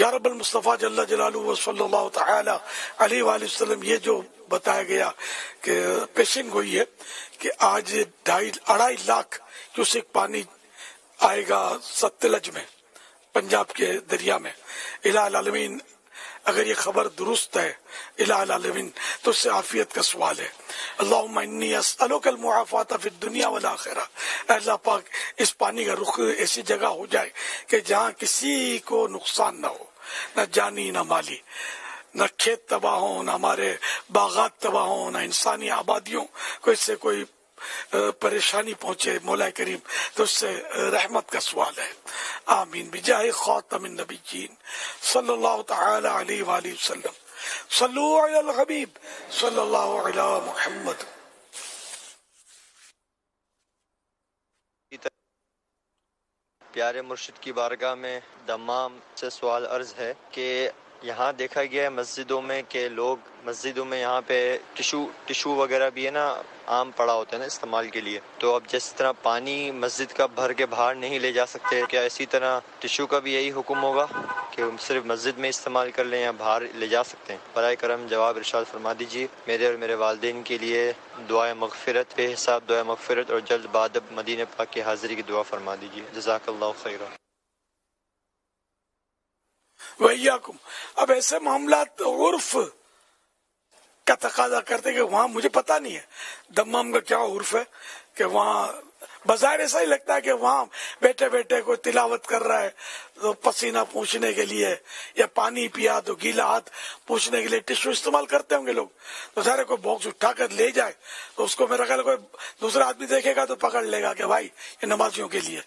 یا رب المصطفیٰ جل جلالہ صلی اللہ تعالی علیہ وآلہ وسلم، یہ جو بتایا گیا کہ پیشن گوئی ہے کہ آج 2.5 لاکھ کیوسک پانی آئے گا ستلج میں، پنجاب کے دریا میں، الہ العالمین اگر یہ خبر درست ہے الہ العالمین تو اس سے عافیت کا سوال ہے۔ اللہم انی اسألک المعافات فی الدنیا والآخرہ، اے اللہ پاک اس پانی کا رخ ایسی جگہ ہو جائے کہ جہاں کسی کو نقصان نہ ہو، نہ جانی نہ مالی، نہ کھیت تباہ ہوں، نہ ہمارے باغات تباہ ہوں، نہ انسانی آبادیوں کو اس سے کوئی پریشانی پہنچے مولا کریم، تو اس سے رحمت کا سوال ہے۔ آمین بجاہ خاتم النبیین صلی اللہ تعالی علیہ وآلہ وسلم۔ صلو علی الحبیب صلی اللہ علی محمد۔ پیارے مرشد کی بارگاہ میں دمام سے سوال عرض ہے کہ یہاں دیکھا گیا ہے مسجدوں میں کہ لوگ مسجدوں میں یہاں پہ ٹشو وغیرہ بھی ہے نا عام پڑا ہوتا ہے نا استعمال کے لیے، تو اب جس طرح پانی مسجد کا بھر کے باہر نہیں لے جا سکتے، کیا اسی طرح ٹشو کا بھی یہی حکم ہوگا کہ صرف مسجد میں استعمال کر لیں یا باہر لے جا سکتے ہیں؟ برائے کرم جواب ارشاد فرما دیجیے۔ میرے اور میرے والدین کے لیے دعائے مغفرت، بے حساب دعائے مغفرت اور جلد بادب مدینہ پاک کی حاضری کی دعا فرما دیجیے۔ جزاک اللہ خیرہ۔ وَإِيَّاكُمْ۔ اب ایسے معاملات عرف کا تقاضا کرتے کہ وہاں مجھے پتہ نہیں ہے دمام کا کیا عرف ہے، کہ وہاں بظاہر ایسا ہی لگتا ہے کہ وہاں بیٹھے بیٹھے کوئی تلاوت کر رہا ہے تو پسینہ پوچھنے کے لیے یا پانی پیا تو گیلا ہاتھ پوچھنے کے لیے ٹشو استعمال کرتے ہوں گے لوگ، تو سارے کوئی باکس اٹھا کر لے جائے تو اس کو میرا خیال کوئی دوسرا آدمی دیکھے گا تو پکڑ لے گا کہ بھائی یہ نمازیوں کے لیے۔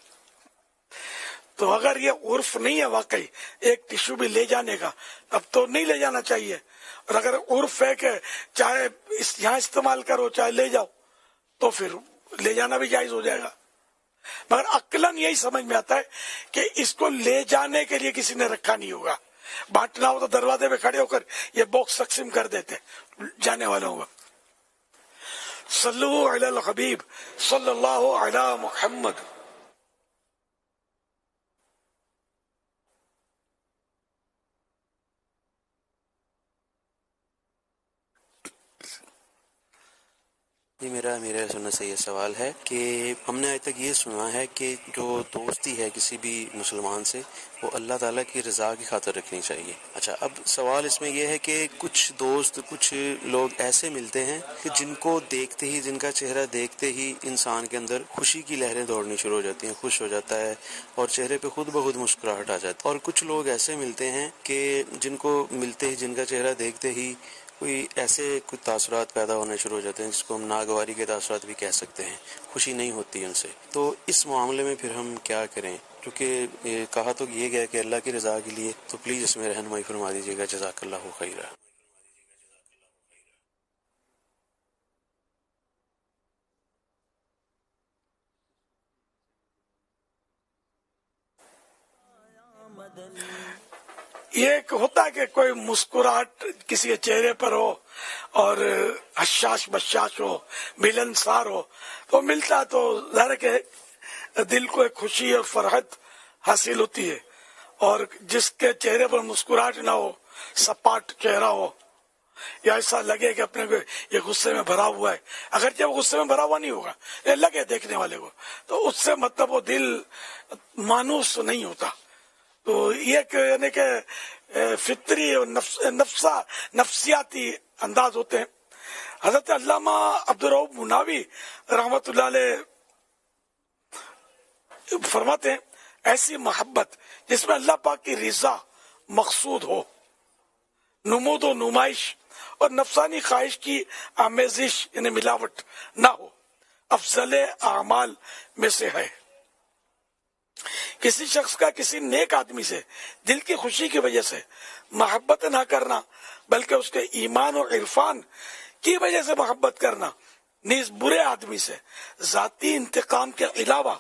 تو اگر یہ عرف نہیں ہے واقعی ایک ٹشو بھی لے جانے کا، اب تو نہیں لے جانا چاہیے، اور اگر عرف ہے کہ چاہے یہاں استعمال کرو چاہے لے جاؤ تو پھر لے جانا بھی جائز ہو جائے گا۔ مگر عقلاً یہی سمجھ میں آتا ہے کہ اس کو لے جانے کے لیے کسی نے رکھا نہیں ہوگا، بانٹنا ہو تو دروازے پہ کھڑے ہو کر یہ باکس تقسیم کر دیتے جانے والوں کو۔ صلو علی الحبیب صلی اللہ علی محمد۔ جی میرا میرے سننے سے یہ سوال ہے کہ ہم نے آج تک یہ سنا ہے کہ جو دوستی ہے کسی بھی مسلمان سے وہ اللہ تعالیٰ کی رضا کی خاطر رکھنی چاہیے۔ اچھا، اب سوال اس میں یہ ہے کہ کچھ دوست کچھ لوگ ایسے ملتے ہیں کہ جن کو دیکھتے ہی، جن کا چہرہ دیکھتے ہی انسان کے اندر خوشی کی لہریں دوڑنی شروع ہو جاتی ہیں، خوش ہو جاتا ہے اور چہرے پہ خود بخود مسکراہٹ آ جاتی ہے، اور کچھ لوگ ایسے ملتے ہیں کہ جن کو ملتے ہی، جن کا چہرہ دیکھتے ہی کوئی ایسے کچھ تاثرات پیدا ہونے شروع ہو جاتے ہیں جس کو ہم ناگواری کے تاثرات بھی کہہ سکتے ہیں، خوشی نہیں ہوتی ان سے۔ تو اس معاملے میں پھر ہم کیا کریں؟ کیونکہ کہا تو یہ گیا کہ اللہ کی رضا کے لیے، تو پلیز اس میں رہنمائی فرما دیجیے گا، جزاک اللہ خیرہ۔ یہ ایک ہوتا ہے کہ کوئی مسکراہٹ کسی کے چہرے پر ہو اور حشاش بشاش ہو، ملنسار ہو، تو ملتا تو ظاہر کہ دل کو ایک خوشی اور فرحت حاصل ہوتی ہے، اور جس کے چہرے پر مسکراہٹ نہ ہو، سپاٹ چہرہ ہو، یا ایسا لگے کہ اپنے کو یہ غصے میں بھرا ہوا ہے، اگرچہ وہ غصے میں بھرا ہوا نہیں ہوگا، یہ لگے دیکھنے والے کو، تو اس سے مطلب وہ دل مانوس نہیں ہوتا۔ تو یہ یعنی کہ فطری اور نفسیاتی انداز ہوتے ہیں۔ حضرت علامہ عبدالرؤف مناوی رحمۃ اللہ علیہ فرماتے ہیں ایسی محبت جس میں اللہ پاک کی رضا مقصود ہو، نمود و نمائش اور نفسانی خواہش کی آمیزش یعنی ملاوٹ نہ ہو، افضل اعمال میں سے ہے۔ کسی شخص کا کسی نیک آدمی سے دل کی خوشی کی وجہ سے محبت نہ کرنا، بلکہ اس کے ایمان اور عرفان کی وجہ سے محبت کرنا، نیز برے آدمی سے ذاتی انتقام کے علاوہ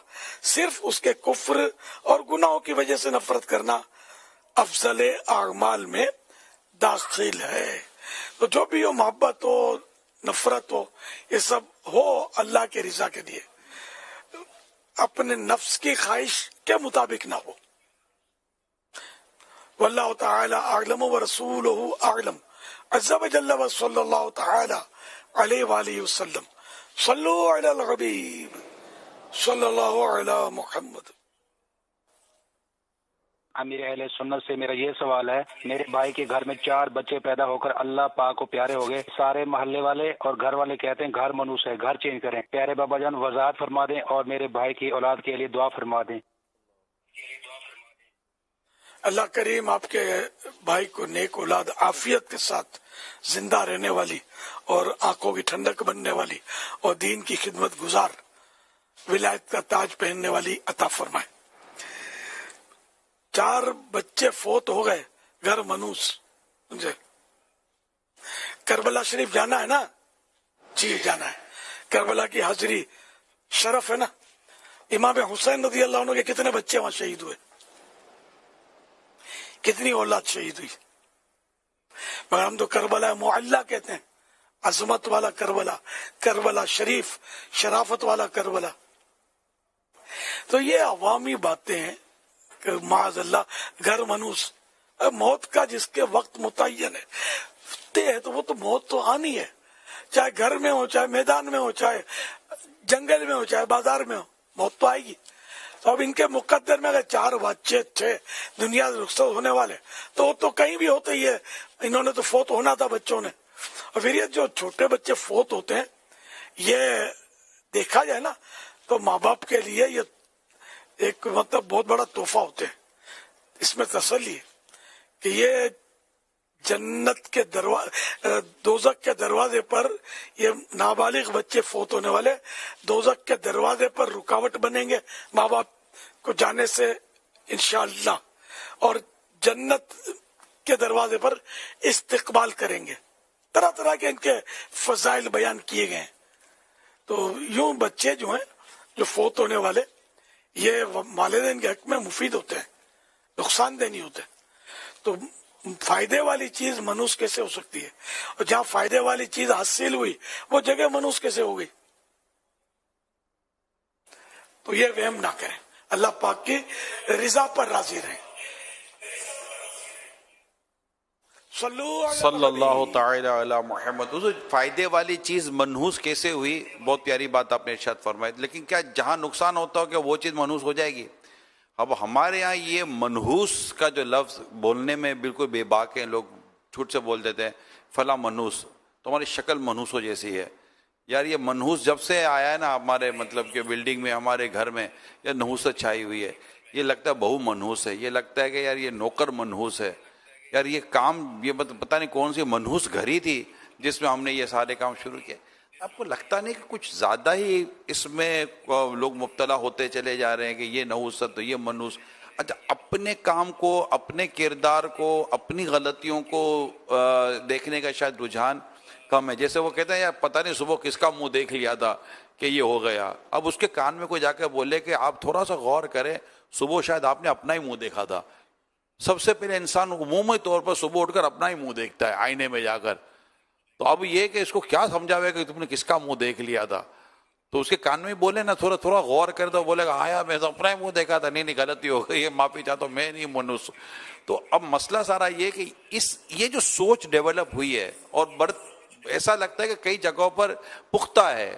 صرف اس کے کفر اور گناہوں کی وجہ سے نفرت کرنا افضل اعمال میں داخل ہے۔ تو جو بھی ہو، محبت ہو، نفرت ہو، یہ سب ہو اللہ کے رضا کے لیے، اپنے نفس کی خواہش کے مطابق نہ ہو۔ واللہ تعالی اعلم ورسولہ اعلم عز وجل وصلی اللہ تعالی علیہ وآلہ وسلم صلو علی الحبیب صلی اللہ علی محمد۔ امیر اہل سنت سے میرا یہ سوال ہے، میرے بھائی کے گھر میں 4 بچے پیدا ہو کر اللہ پاک کو پیارے ہو گئے، سارے محلے والے اور گھر والے کہتے ہیں گھر منوس ہے، گھر چینج کریں، پیارے بابا جان وضاحت فرما دیں اور میرے بھائی کی اولاد کے لیے دعا فرما دیں۔ اللہ کریم آپ کے بھائی کو نیک اولاد عافیت کے ساتھ زندہ رہنے والی اور آنکھوں کی ٹھنڈک بننے والی اور دین کی خدمت گزار ولایت کا تاج پہننے والی عطا فرمائے۔ 4 بچے فوت ہو گئے، گھر منوس، سمجھے؟ کربلا شریف جانا ہے نا؟ جی جانا ہے۔ کربلا کی حاضری شرف ہے نا۔ امام حسین رضی اللہ عنہ کے کتنے بچے وہاں شہید ہوئے، کتنی اولاد شہید ہوئی، مگر ہم تو کربلا معلی کہتے ہیں، عظمت والا کربلا، کربلا شریف، شرافت والا کربلا۔ تو یہ عوامی باتیں ہیں کہ معاذ اللہ گھر منوس، موت کا جس کے وقت متعین ہے تو وہ تو موت تو آنی ہے، چاہے گھر میں ہو، چاہے میدان میں ہو، چاہے جنگل میں ہو، چاہے بازار میں ہو، موت تو آئے گی۔ تو اب ان کے مقدر میں اگر 4 بچے تھے دنیا سے رخصت ہونے والے تو وہ تو کہیں بھی ہوتے ہی ہے، انہوں نے تو فوت ہونا تھا بچوں نے۔ اور پھر یہ جو چھوٹے بچے فوت ہوتے ہیں، یہ دیکھا جائے نا تو ماں باپ کے لیے یہ ایک مطلب بہت بڑا تحفہ ہوتے ہیں۔ اس میں تسلی ہے کہ یہ جنت کے دروازے، دوزخ کے دروازے پر یہ نابالغ بچے فوت ہونے والے دوزخ کے دروازے پر رکاوٹ بنیں گے ماں باپ کو جانے سے انشاءاللہ، اور جنت کے دروازے پر استقبال کریں گے۔ طرح طرح کے ان کے فضائل بیان کیے گئے ہیں۔ تو یوں بچے جو ہیں جو فوت ہونے والے یہ والدین کے حق میں مفید ہوتے ہیں، نقصان دہ نہیں ہوتے۔ تو فائدے والی چیز منوس کیسے ہو سکتی ہے، اور جہاں فائدے والی چیز حاصل ہوئی وہ جگہ منوس کیسے ہو گئی؟ تو یہ وہم نہ کریں، اللہ پاک کی رضا پر راضی رہیں۔ صلی اللہ تعالی علی محمد۔ فائدے والی چیز منحوس کیسے ہوئی، بہت پیاری بات آپ نے ارشاد فرمائی، لیکن کیا جہاں نقصان ہوتا ہو کہ وہ چیز منحوس ہو جائے گی؟ اب ہمارے ہاں یہ منحوس کا جو لفظ بولنے میں بالکل بے باک ہیں، لوگ جھوٹ سے بول دیتے ہیں فلاں منحوس، تمہاری شکل منحوس ہو جیسی ہے۔ یار یہ منحوس جب سے آیا ہے نا ہمارے مطلب کہ بلڈنگ میں، ہمارے گھر میں یہ نحوست چھائی ہوئی ہے، یہ لگتا ہے بہو منحوس ہے، یہ لگتا ہے کہ یار یہ نوکر منحوس ہے، یار یہ کام، یہ پتہ نہیں کون سی منحوس گھڑی تھی جس میں ہم نے یہ سارے کام شروع کیے۔ آپ کو لگتا نہیں کہ کچھ زیادہ ہی اس میں لوگ مبتلا ہوتے چلے جا رہے ہیں کہ یہ نحوست، یہ منحوس؟ اچھا، اپنے کام کو، اپنے کردار کو، اپنی غلطیوں کو دیکھنے کا شاید رجحان کم ہے۔ جیسے وہ کہتے ہیں یار پتہ نہیں صبح کس کا منہ دیکھ لیا تھا کہ یہ ہو گیا، اب اس کے کان میں کوئی جا کے بولے کہ آپ تھوڑا سا غور کریں، صبح شاید آپ نے اپنا ہی منہ دیکھا تھا۔ سب سے پہلے انسان عمومی طور پر صبح اٹھ کر اپنا ہی منہ دیکھتا ہے آئینے میں جا کر، تو اب یہ کہ اس کو کیا سمجھاوے کہ تم نے کس کا منہ دیکھ لیا تھا؟ تو اس کے کان میں بولے نا، تھوڑا تھوڑا غور کر دو، بولے گا آیا میں تو اپنا ہی منہ دیکھا تھا، نہیں غلطی ہو گئی، معافی چاہتا ہوں، میں نہیں منحوس۔ تو اب مسئلہ سارا یہ کہ یہ جو سوچ ڈیولپ ہوئی ہے اور ایسا لگتا ہے کہ کئی جگہوں پر پختہ ہے،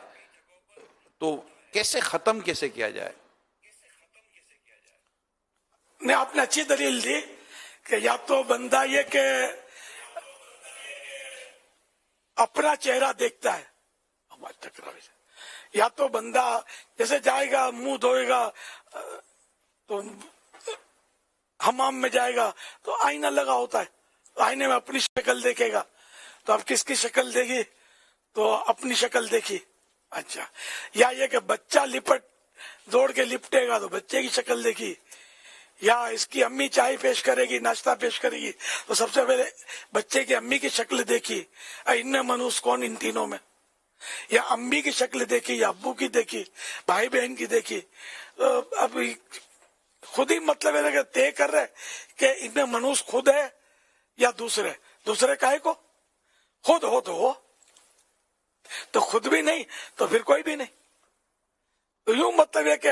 تو کیسے ختم کیسے کیا جائے؟ نے آپ نے اچھی دلیل دی کہ یا تو بندہ یہ کہ اپنا چہرہ دیکھتا ہے، یا تو بندہ جیسے جائے گا منہ دھوئے گا تو حمام میں جائے گا تو آئینہ لگا ہوتا ہے، تو آئینے میں اپنی شکل دیکھے گا، تو اب کس کی شکل دیکھی؟ تو اپنی شکل دیکھی۔ اچھا، یا یہ کہ بچہ دوڑ کے لپٹے گا تو بچے کی شکل دیکھی، یا اس کی امی چائے پیش کرے گی، ناشتہ پیش کرے گی تو سب سے پہلے بچے کی امی کی شکل دیکھی، ان میں منحوس کون ان تینوں میں؟ یا امی کی شکل دیکھی، یا ابو کی دیکھی، بھائی بہن کی دیکھی؟ اب خود ہی مطلب ہے کہ طے کر رہے کہ ان میں منحوس خود ہے یا دوسرے کاہے کو؟ خود ہو تو خود بھی نہیں تو پھر کوئی بھی نہیں۔ تو یوں مطلب ہے کہ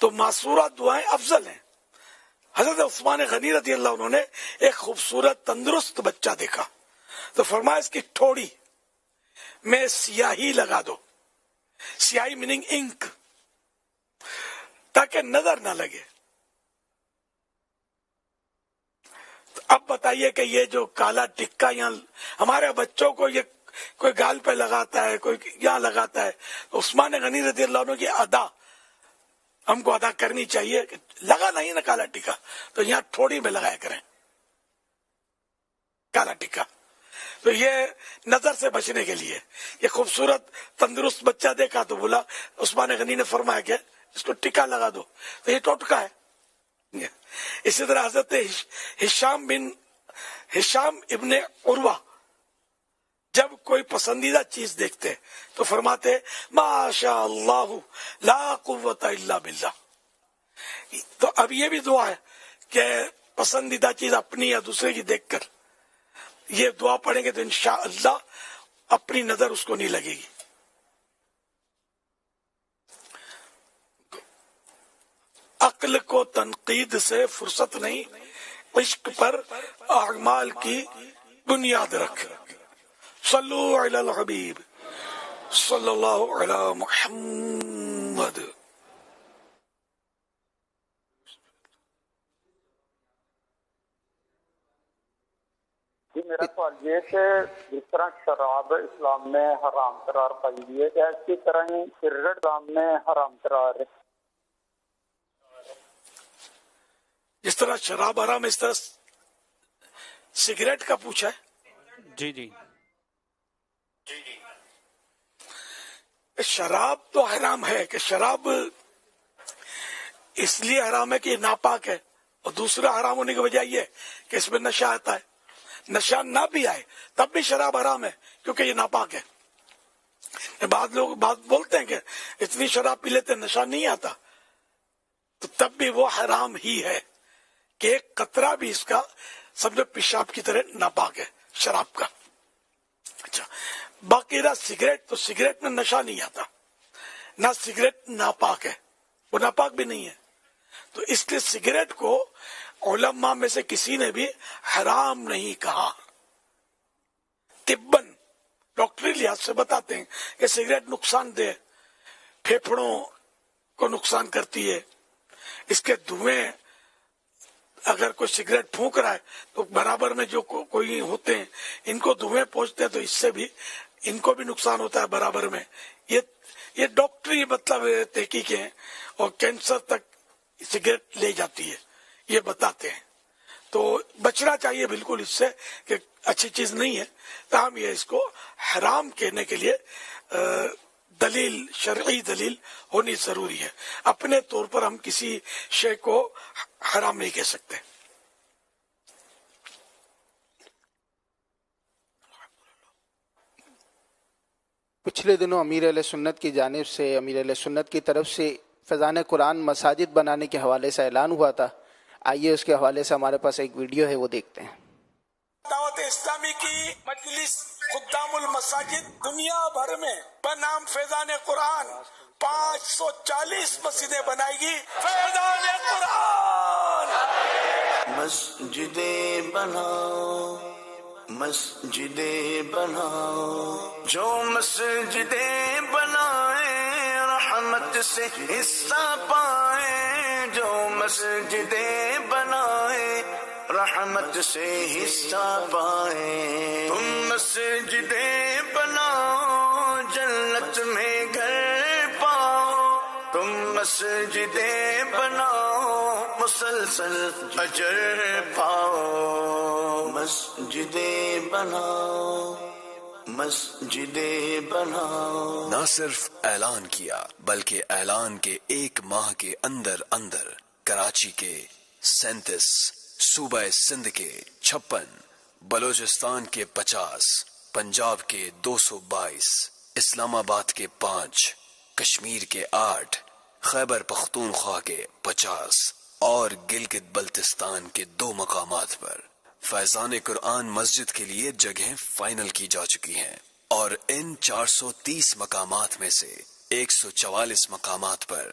تو معصورہ دعائیں افضل ہیں. حضرت عثمان غنی رضی اللہ عنہ نے ایک خوبصورت تندرست بچہ دیکھا تو فرمایا اس کی ٹھوڑی میں سیاہی لگا دو. سیاہی میننگ انک, تاکہ نظر نہ لگے. اب بتائیے کہ یہ جو کالا ٹکا یہاں ہمارے بچوں کو یہ کوئی گال پہ لگاتا ہے, کوئی یہاں لگاتا ہے. عثمان غنی رضی اللہ عنہ کی ادا ہم کو ادا کرنی چاہیے کہ لگا نہیں نا کالا ٹکا تو یہاں ٹھوڑی میں لگایا کریں کالا ٹکا. تو یہ نظر سے بچنے کے لیے یہ خوبصورت تندرست بچہ دیکھا تو بولا, عثمان غنی نے فرمایا کہ اس کو ٹکا لگا دو, تو یہ ٹوٹکا ہے. اسی طرح حضرت ہشام ابن عروہ جب کوئی پسندیدہ چیز دیکھتے تو فرماتے ماشاء اللہ لا قوت الا باللہ. تو اب یہ بھی دعا ہے کہ پسندیدہ چیز اپنی یا دوسرے کی دیکھ کر یہ دعا پڑھیں گے تو انشاءاللہ اپنی نظر اس کو نہیں لگے گی. عقل کو تنقید سے فرصت نہیں, عشق پر اعمال کی بنیاد رکھ. صلو علی الحبیب صلی اللہ علی محمد. جی میرا سوال یہ ہے کہ جس طرح شراب اسلام میں حرام قرار پائی گئی ہے, کیا اسی طرح ہی سگریٹ اسلام میں حرام قرار ہے؟ جس طرح شراب حرام اس طرح سگریٹ کا پوچھا ہے. جی شراب تو حرام ہے کہ شراب اس لیے حرام ہے کہ یہ ناپاک ہے, اور دوسرا حرام ہونے کی وجہ یہ کہ اس میں نشہ آتا ہے. نشہ نہ بھی آئے تب بھی شراب حرام ہے کیونکہ یہ ناپاک ہے. بعض لوگ بات بولتے ہیں کہ اتنی شراب پی لیتے نشہ نہیں آتا, تو تب بھی وہ حرام ہی ہے کہ ایک قطرہ بھی اس کا سمجھو پیشاب کی طرح ناپاک ہے شراب کا. اچھا, باقی رہا سگریٹ, تو سگریٹ میں نشہ نہیں آتا, نہ سگریٹ ناپاک ہے, وہ ناپاک بھی نہیں ہے. تو اس لیے سگریٹ کو علماء میں سے کسی نے بھی حرام نہیں کہا. طباً ڈاکٹری لحاظ سے بتاتے ہیں کہ سگریٹ نقصان دہ, پھیپھڑوں کو نقصان کرتی ہے. اس کے دھوئیں اگر کوئی سگریٹ پھونک رہا ہے تو برابر میں جو کوئی ہوتے ہیں ان کو دھوئیں پہنچتے ہیں تو اس سے بھی ان کو بھی نقصان ہوتا ہے برابر میں. یہ ڈاکٹری مطلب تحقیق ہیں, اور کینسر تک سگریٹ لے جاتی ہے یہ بتاتے ہیں. تو بچنا چاہیے بالکل اس سے کہ اچھی چیز نہیں ہے. تاہم یہ اس کو حرام کہنے کے لیے دلیل, شرعی دلیل ہونی ضروری ہے. اپنے طور پر ہم کسی شے کو حرام نہیں کہہ سکتے. پچھلے دنوں امیر اہل سنت کی جانب سے, امیر اہل سنت کی طرف سے فیضان قرآن مساجد بنانے کے حوالے سے اعلان ہوا تھا. آئیے اس کے حوالے سے ہمارے پاس ایک ویڈیو ہے, وہ دیکھتے ہیں. دعوت اسلامی کی مجلس خدام المساجد دنیا بھر میں بنام فیضان قرآن 540 مسجدیں بنائے گی. فیضان قرآن. مسجدیں بناؤ, مسجدیں بناؤ, جو مسجدیں بنائیں رحمت سے حصہ پائیں, جو مسجدیں بنائیں رحمت سے حصہ پائیں. تم مسجدیں بناؤ جنت میں گھر پاؤ, تم مسجدیں بناؤ مسلسل اجر پاؤ. مسجدیں بناؤ, مسجدیں بناؤ. نہ صرف اعلان کیا بلکہ اعلان کے ایک ماہ کے اندر اندر کراچی کے 37, صوبہ سندھ کے 56, بلوچستان کے 50, پنجاب کے 222, اسلام آباد کے 5, کشمیر کے 8, خیبر پختونخوا کے 50 اور گلگت بلتستان کے 2 مقامات پر فیضان قرآن مسجد کے لیے جگہیں فائنل کی جا چکی ہیں, اور ان 430 مقامات میں سے 144 مقامات پر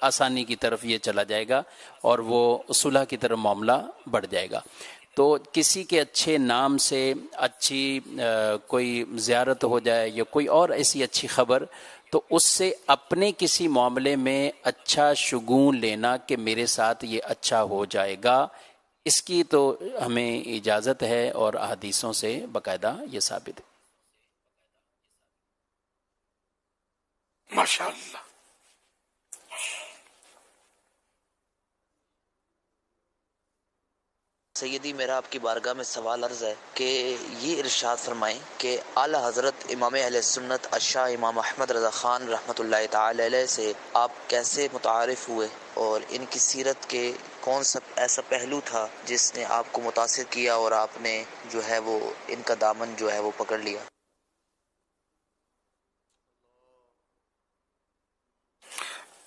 آسانی کی طرف یہ چلا جائے گا اور وہ صلح کی طرف معاملہ بڑھ جائے گا. تو کسی کے اچھے نام سے اچھی کوئی زیارت ہو جائے یا کوئی اور ایسی اچھی خبر، تو اس سے اپنے کسی معاملے میں اچھا شگون لینا کہ میرے ساتھ یہ اچھا ہو جائے گا، اس کی تو ہمیں اجازت ہے اور احادیثوں سے باقاعدہ یہ ثابت ہے. ماشاء اللہ. سیدی میرا آپ کی بارگاہ میں سوال عرض ہے کہ یہ ارشاد فرمائیں کہ اعلیٰ حضرت امام اہل سنت الشاہ امام احمد رضا خان رحمۃ اللہ تعالی علیہ سے آپ کیسے متعارف ہوئے، اور ان کی سیرت کے کون سا ایسا پہلو تھا جس نے آپ کو متاثر کیا اور آپ نے جو ہے وہ ان کا دامن جو ہے وہ پکڑ لیا؟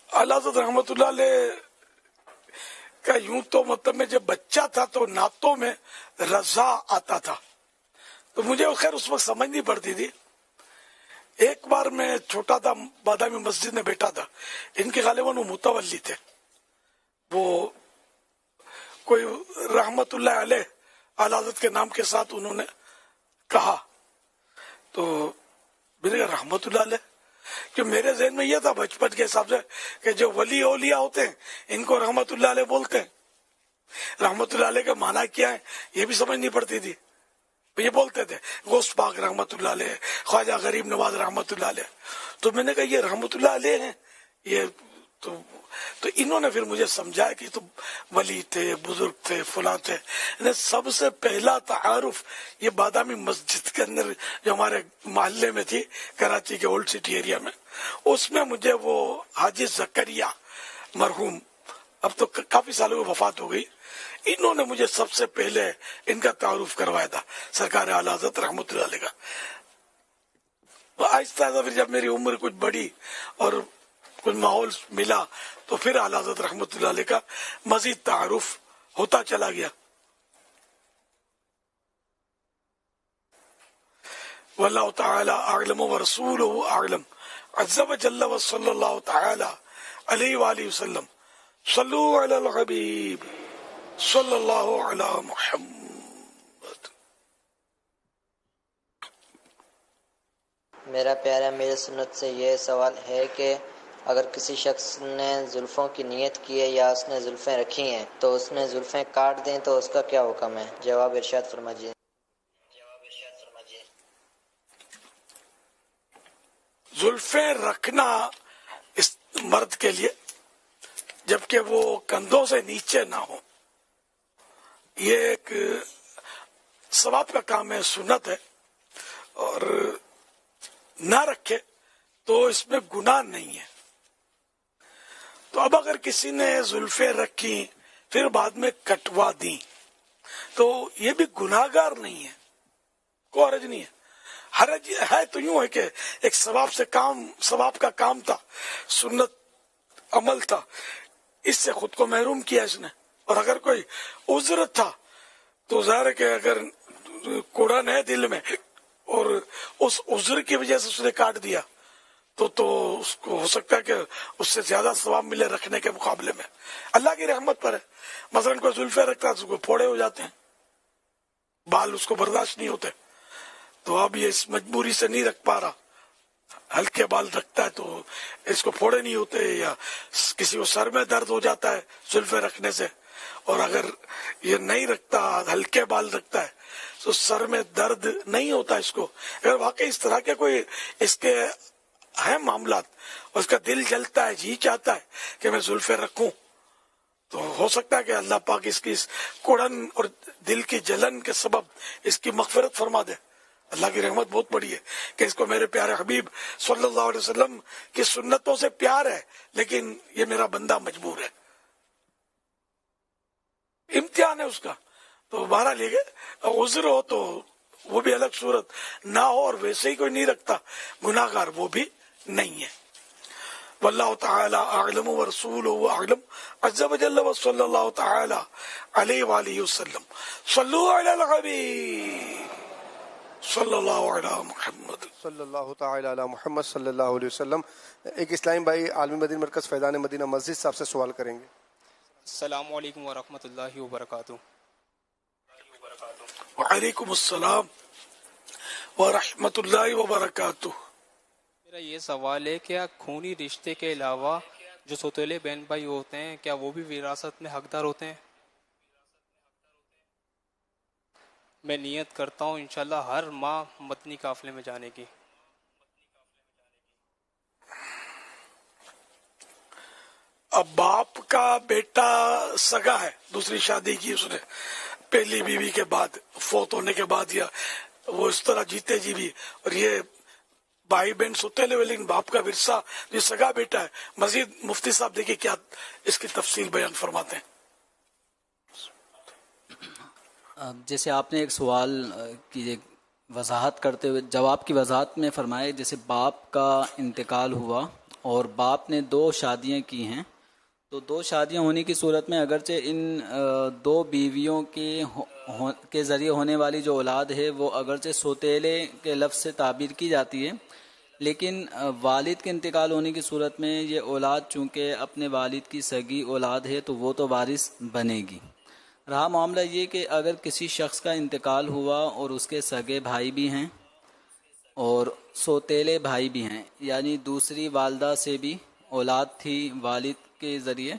اعلیٰ حضرت رحمۃ اللہ علیہ کا یوں تو مطلب میں جب بچہ تھا تو نعتوں میں رضا آتا تھا، تو مجھے خیر اس وقت سمجھ نہیں پڑتی تھی. ایک بار میں چھوٹا تھا، بادامی مسجد میں بیٹھا تھا، ان کے غالباً وہ متولی تھے، وہ کوئی رحمت اللہ علیہ اعلیٰ حضرت کے نام کے ساتھ انہوں نے کہا، تو میں نے کہا رحمت اللہ علیہ، کہ میرے ذہن میں یہ تھا بچپن کے حساب سے کہ جو ولی اولیاء ہوتے ہیں ان کو رحمت اللہ علیہ بولتے ہیں. رحمت اللہ علیہ کا معنی کیا ہے یہ بھی سمجھ نہیں پڑتی تھی، یہ بولتے تھے غوث پاک رحمت اللہ علیہ، خواجہ غریب نواز رحمت اللہ علیہ. تو میں نے کہا یہ رحمت اللہ علیہ ہیں، یہ تو انہوں نے پھر مجھے سمجھایا کہ تو ولی تھے، بزرگ تھے، فلاں تھے. سب سے پہلا تعارف یہ بادامی مسجد کے اندر جو ہمارے محلے میں تھی کراچی کے اولڈ سٹی ایریا میں، اس میں مجھے وہ حاجی زکریا مرحوم، اب تو کافی سالوں کی وفات ہو گئی، انہوں نے مجھے سب سے پہلے ان کا تعارف کروایا تھا سرکار اعلیٰ حضرت رحمۃ اللہ علیہ کا. آہستہ آہستہ پھر جب میری عمر کچھ بڑھی اور کچھ ماحول ملا تو پھر اعلیٰ حضرت رحمۃ اللہ علیہ کا مزید تعارف ہوتا چلا گیا. واللہ تعالی اعلم ورسولہ اعلم عز وجل وصلی اللہ تعالی علیہ وآلہ وسلم. صلو علی الحبیب صلی اللہ علی محمد. میرا پیارا میرے سنت سے یہ سوال ہے کہ اگر کسی شخص نے زلفوں کی نیت کی ہے یا اس نے زلفیں رکھی ہیں تو اس نے زلفیں کاٹ دیں تو اس کا کیا حکم ہے؟ جواب ارشاد فرمائیے. زلفیں رکھنا اس مرد کے لیے جبکہ وہ کندھوں سے نیچے نہ ہو، یہ ایک ثواب کا کام ہے، سنت ہے، اور نہ رکھے تو اس میں گناہ نہیں ہے. تو اب اگر کسی نے زلفیں رکھی پھر بعد میں کٹوا دی تو یہ بھی گناہگار نہیں ہے، کوئی حرج نہیں ہے. حرج ہے تو یوں ہے کہ ایک ثواب کا کام تھا، سنت عمل تھا، اس سے خود کو محروم کیا اس نے. اور اگر کوئی عذر تھا تو ظاہر ہے کہ اگر کوڑا ہے دل میں اور اس عذر کی وجہ سے اس نے کاٹ دیا تو اس کو ہو سکتا ہے کہ اس سے زیادہ ثواب ملے رکھنے کے مقابلے میں. اللہ کی رحمت پر ہے. مثلا کوئی زلفیں رکھتا ہے تو اس کو پھوڑے ہو جاتے ہیں، بال اس کو برداشت نہیں ہوتے، تو اب یہ اس مجبوری سے نہیں رکھ پا رہا، ہلکے بال رکھتا ہے تو اس کو پھوڑے نہیں ہوتے، یا کسی کو سر میں درد ہو جاتا ہے زلفیں رکھنے سے، اور اگر یہ نہیں رکھتا ہلکے بال رکھتا ہے تو سر میں درد نہیں ہوتا اس کو. اگر واقعی اس طرح کے کوئی اس کے ہیں معاملات، اس کا دل جلتا ہے، جی چاہتا ہے کہ میں زلفیں رکھوں، تو ہو سکتا ہے کہ اللہ پاک اس کی اس کوڑن اور دل کی جلن کے سبب اس کی مغفرت فرما دے. اللہ کی رحمت بہت بڑی ہے کہ اس کو میرے پیارے حبیب صلی اللہ علیہ وسلم کی سنتوں سے پیار ہے، لیکن یہ میرا بندہ مجبور ہے، امتحان ہے اس کا. تو بہرحال یہ عذر ہو تو وہ بھی الگ صورت، نہ ہو اور ویسے ہی کوئی نہیں رکھتا گناہگار وہ بھی نہیں ہے. واللہ تعالی اعلم ورسولہ اعلم عز وجل وصلی اللہ تعالی علیہ وآلہ وسلم. صلو علی الحبیب صلی اللہ علیہ محمد صلی اللہ تعالی علی محمد صلی اللہ علیہ وسلم. ایک اسلامی بھائی عالمی مدینہ مرکز فیضان مدینہ مسجد صاحب سے سوال کریں گے. السلام علیکم ورحمۃ اللہ وبرکاتہ. وعلیکم السلام ورحمۃ اللہ وبرکاتہ. میرا یہ سوال ہے کہ خونی رشتے کے علاوہ جو سوتیلے بہن بھائی ہوتے ہیں کیا وہ بھی وراثت میں حقدار ہوتے ہیں؟ میں نیت کرتا ہوں انشاءاللہ ہر ماہ مدنی قافلے میں جانے کی. اب باپ کا بیٹا سگا ہے، دوسری شادی کی اس نے پہلی بیوی کے بعد، فوت ہونے کے بعد، یا وہ اس طرح جیتے جی بھی، اور یہ بھائی بہن سوتیلے ہوئے لیکن باپ کا ورثہ یہ سگا بیٹا ہے. مزید مفتی صاحب دیکھیے کیا اس کی تفصیل بیان فرماتے ہیں. جیسے آپ نے ایک سوال کی وضاحت کرتے ہوئے جواب کی وضاحت میں فرمائے، جیسے باپ کا انتقال ہوا اور باپ نے 2 شادیاں کی ہیں، تو 2 شادیاں ہونے کی صورت میں اگرچہ ان 2 بیویوں کے ذریعے ہونے والی جو اولاد ہے وہ اگرچہ سوتیلے کے لفظ سے تعبیر کی جاتی ہے، لیکن والد کے انتقال ہونے کی صورت میں یہ اولاد چونکہ اپنے والد کی سگی اولاد ہے تو وہ تو وارث بنے گی. رہا معاملہ یہ کہ اگر کسی شخص کا انتقال ہوا اور اس کے سگے بھائی بھی ہیں اور سوتیلے بھائی بھی ہیں، یعنی دوسری والدہ سے بھی اولاد تھی والد کے ذریعے،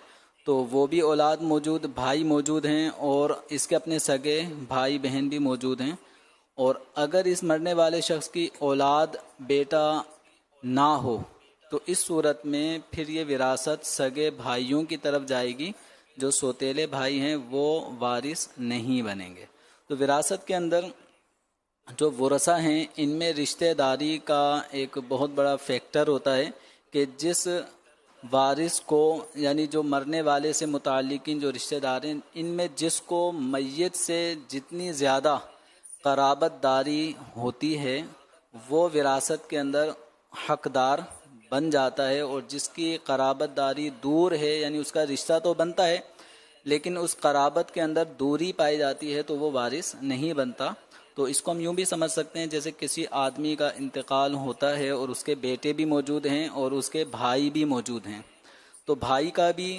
تو وہ بھی اولاد موجود، بھائی موجود ہیں، اور اس کے اپنے سگے بھائی بہن بھی موجود ہیں. اور اگر اس مرنے والے شخص کی اولاد بیٹا نہ ہو تو اس صورت میں پھر یہ وراثت سگے بھائیوں کی طرف جائے گی، جو سوتیلے بھائی ہیں وہ وارث نہیں بنیں گے. تو وراثت کے اندر جو ورثہ ہیں ان میں رشتہ داری کا ایک بہت بڑا فیکٹر ہوتا ہے کہ جس وارث کو، یعنی جو مرنے والے سے متعلقین جو رشتہ دار ہیں، ان میں جس کو میت سے جتنی زیادہ قرابت داری ہوتی ہے وہ وراثت کے اندر حقدار بن جاتا ہے، اور جس کی قرابت داری دور ہے، یعنی اس کا رشتہ تو بنتا ہے لیکن اس قرابت کے اندر دوری پائی جاتی ہے تو وہ وارث نہیں بنتا. تو اس کو ہم یوں بھی سمجھ سکتے ہیں جیسے کسی آدمی کا انتقال ہوتا ہے اور اس کے بیٹے بھی موجود ہیں اور اس کے بھائی بھی موجود ہیں، تو بھائی کا بھی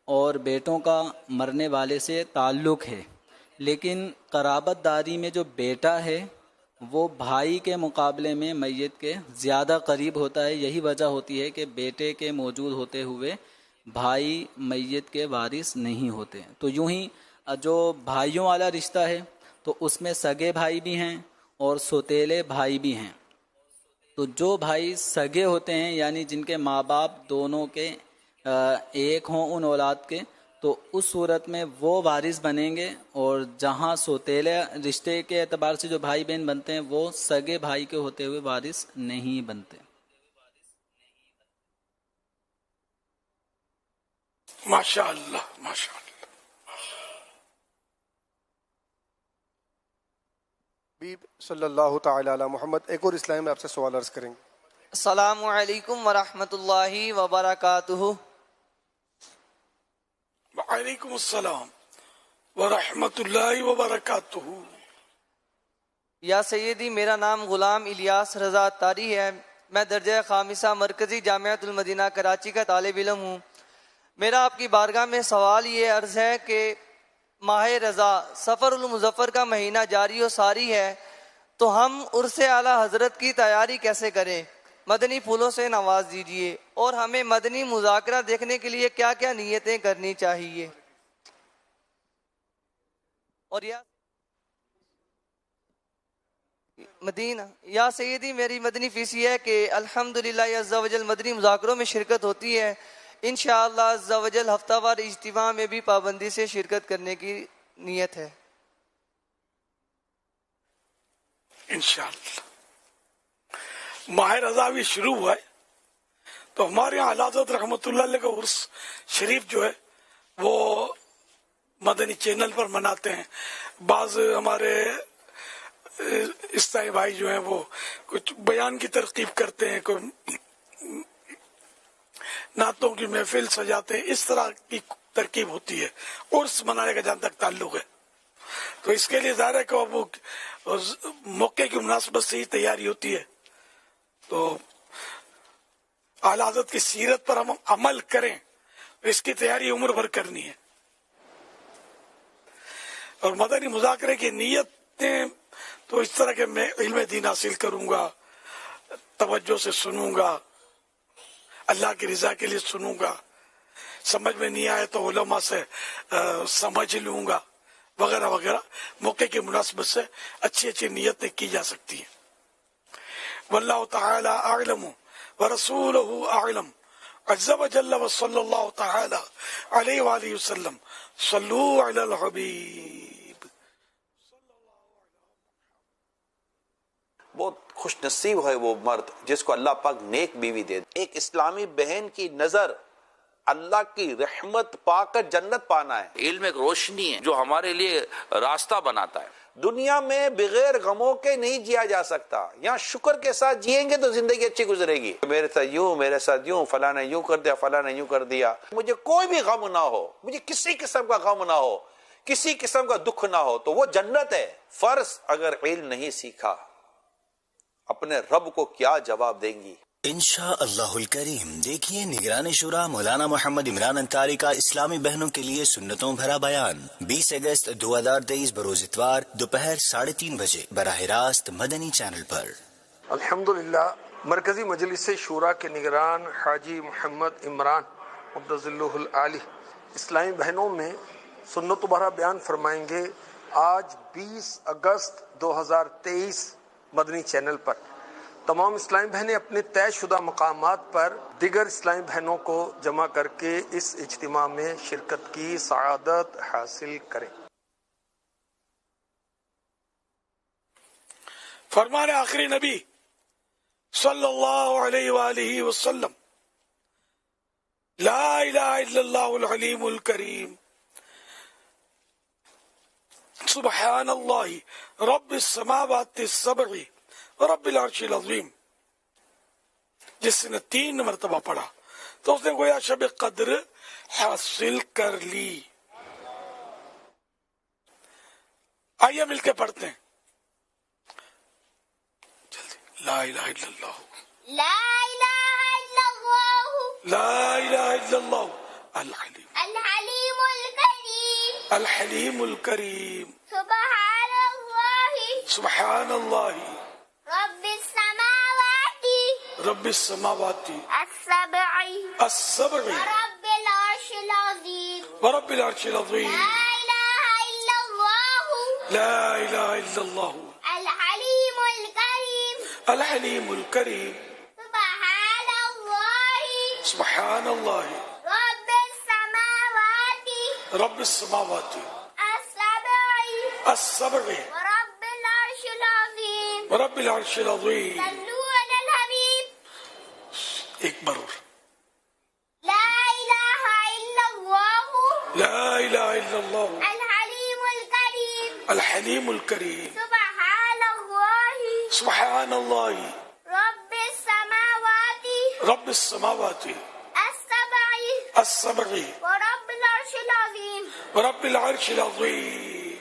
اور بیٹوں کا مرنے والے سے تعلق ہے، لیکن قرابت داری میں جو بیٹا ہے وہ بھائی کے مقابلے میں میت کے زیادہ قریب ہوتا ہے. یہی وجہ ہوتی ہے کہ بیٹے کے موجود ہوتے ہوئے بھائی میت کے وارث نہیں ہوتے. تو یوں ہی جو بھائیوں والا رشتہ ہے تو اس میں سگے بھائی بھی ہیں اور سوتیلے بھائی بھی ہیں. تو جو بھائی سگے ہوتے ہیں یعنی جن کے ماں باپ دونوں کے ایک ہوں ان اولاد کے، تو اس صورت میں وہ وارث بنیں گے، اور جہاں سوتیلے رشتے کے اعتبار سے جو بھائی بہن بنتے ہیں وہ سگے بھائی کے ہوتے ہوئے وارث نہیں بنتے. ماشاء اللہ ماشاء اللہ. صلی اللہ تعالی علی محمد. ایک اور اسلام میں آپ سے سوال عرض کریں گے. السلام علیکم ورحمۃ اللہ وبرکاتہ. وعلیکم السلام ورحمۃ اللہ وبرکاتہ. یا سیدی، میرا نام غلام الیاس رضا اتاری ہے. میں درجہ خامسہ مرکزی جامعۃ المدینہ کراچی کا طالب علم ہوں. میرا آپ کی بارگاہ میں سوال یہ عرض ہے کہ ماہ رضا سفر المظفر کا مہینہ جاری و ساری ہے، تو ہم عرس اعلیٰ حضرت کی تیاری کیسے کریں؟ مدنی پھولوں سے نواز دیجیے، اور ہمیں مدنی مذاکرہ دیکھنے کے لیے کیا کیا نیتیں کرنی چاہیے؟ اور مدینہ یا سیدی، میری مدنی فیس یہ ہے کہ الحمدللہ عز و جل مدنی مذاکروں میں شرکت ہوتی ہے. انشاءاللہ عز و جل ہفتہ وار اجتماع میں بھی پابندی سے شرکت کرنے کی نیت ہے انشاءاللہ. ماہ رضا بھی شروع ہوا ہے تو ہمارے یہاں اعلیٰ حضرت رحمۃ اللہ علیہ کا عرس شریف جو ہے وہ مدنی چینل پر مناتے ہیں. بعض ہمارے اسلامی بھائی جو ہیں وہ کچھ بیان کی ترغیب کرتے ہیں، کوئی نعتوں کی محفل سجاتے ہیں، اس طرح کی ترکیب ہوتی ہے. عرس منانے کا جہاں تک تعلق ہے تو اس کے لیے ظاہر ہے کہ وہ اور موقع کی مناسبت سے ہی تیاری ہوتی ہے. تو اعلی حضرت کی سیرت پر ہم عمل کریں، اس کی تیاری عمر بھر کرنی ہے. اور مدنی مذاکرے کی نیتیں تو اس طرح کہ میں علم دین حاصل کروں گا، توجہ سے سنوں گا، اللہ کی رضا کے لیے سنوں گا، سمجھ میں نہیں آئے تو علماء سے سمجھ لوں گا وغیرہ وغیرہ. موقع کی مناسبت سے اچھی اچھی نیتیں کی جا سکتی ہیں. واللہ تعالی اعلم ورسولہ اعلم عز وجل وصلی اللہ تعالی علیہ وآلہ وسلم. صلو علی الحبیب. بہت خوش نصیب ہے وہ مرد جس کو اللہ پاک نیک بیوی دے. ایک اسلامی بہن کی نظر اللہ کی رحمت پا کر جنت پانا ہے. علم ایک روشنی ہے جو ہمارے لیے راستہ بناتا ہے. دنیا میں بغیر غموں کے نہیں جیا جا سکتا. یہاں شکر کے ساتھ جئیں گے تو زندگی اچھی گزرے گی. میرے ساتھ یوں، میرے ساتھ یوں، فلاں نے یوں کر دیا، فلاں نے یوں کر دیا. مجھے کوئی بھی غم نہ ہو، مجھے کسی قسم کا غم نہ ہو، کسی قسم کا دکھ نہ ہو، تو وہ جنت ہے. فرض اگر علم نہیں سیکھا اپنے رب کو کیا جواب دیں گی؟ انشاء اللہ الکریم دیکھیے نگران شورا مولانا محمد عمران انصاری کا اسلامی بہنوں کے لیے سنتوں بھرا بیان 20 اگست 2023 بروز اتوار دوپہر 3:30 بجے براہ راست مدنی چینل پر. الحمدللہ مرکزی مجلس شورا کے نگران حاجی محمد عمران مبتذلہ العالی اسلامی بہنوں میں سنت بھرا بیان فرمائیں گے آج 20 اگست 2023 مدنی چینل پر. تمام اسلامی بہنیں اپنے طے شدہ مقامات پر دیگر اسلامی بہنوں کو جمع کر کے اس اجتماع میں شرکت کی سعادت حاصل کریں. فرمان آخری نبی صلی اللہ علیہ وآلہ وسلم لا الہ الا اللہ العلیم الکریم سبحان اللہ رب السماوات السبع رب العرش العظیم. جس نے 3 مرتبہ پڑھا تو اس نے گویا شب قدر حاصل کر لی. آئیے مل کے پڑھتے ہیں جلدی. لا الہ الا اللہ لا الہ الا اللہ لا الہ الا اللہ الحلیم الحلیم الکریم الحلیم الکریم سبحان اللہ سبحان اللہ رب السماوات رب السماوات السبع السبع ورب العرش العظیم ورب العرش العظیم. لا الہ الا اللہ لا الہ الا اللہ الحلیم الکریم الحلیم الکریم سبحان اللہ سبحان اللہ رب السماوات رب السماوات السبع السبع ورب العرش العظیم ورب العرش العظیم. صلو علی الحبیب. ایک بار اور. لا الہ الا اللہ لا الہ الا اللہ الحلیم الکریم الحلیم الکریم سبحان اللہ سبحان اللہ رب السماوات رب السماوات السبع السبع ورب العرش العظیم ورب العرش العظیم.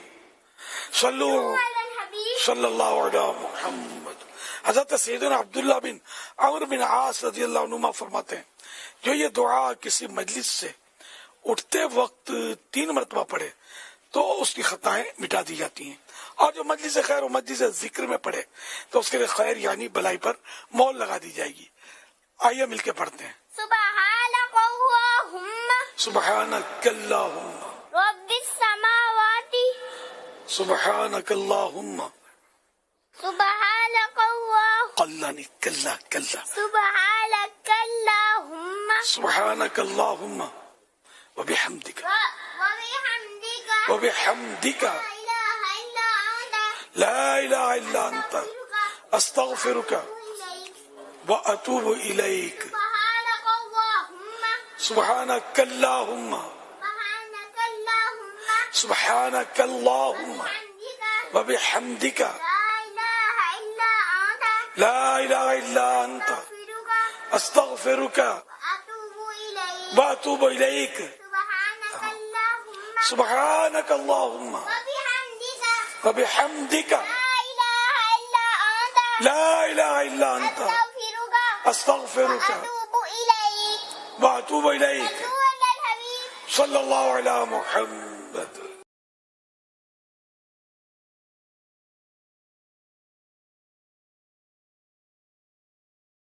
صلو علی الحبیب صلی اللہ علیہ محمد. حضرت سیدنا عبداللہ بن عمرو بن عاص رضی اللہ عنہما فرماتے ہیں جو یہ دعا کسی مجلس سے اٹھتے وقت 3 مرتبہ پڑھے تو اس کی خطائیں مٹا دی جاتی ہیں، اور جو مجلس خیر و مجلس ذکر میں پڑھے تو اس کے لیے خیر یعنی بلائی پر مول لگا دی جائے گی. آئیے مل کے پڑھتے ہیں. سبحانک اللہم سبحانک اللہم رب السماوات سبحانک اللہم سبحانک اللہ قلانی کلا کلا سبحانک اللہم سبحانک اللہم وبحمدک وبحمدک وبحمدک لا الہ الا انت لا الہ الا انت استغفرک واتوب الیک. سبحانک اللہم سبحانک اللہم سبحانک اللہم سبحانک وبحمدک لا الہ الا انت لا الہ الا انت استغفرک واتوب الیک. سبحانک اللہم وبحمدک وبحمدک لا لا إله إلا أنت أستغفرك وأتوب إليك صلى الله على محمد.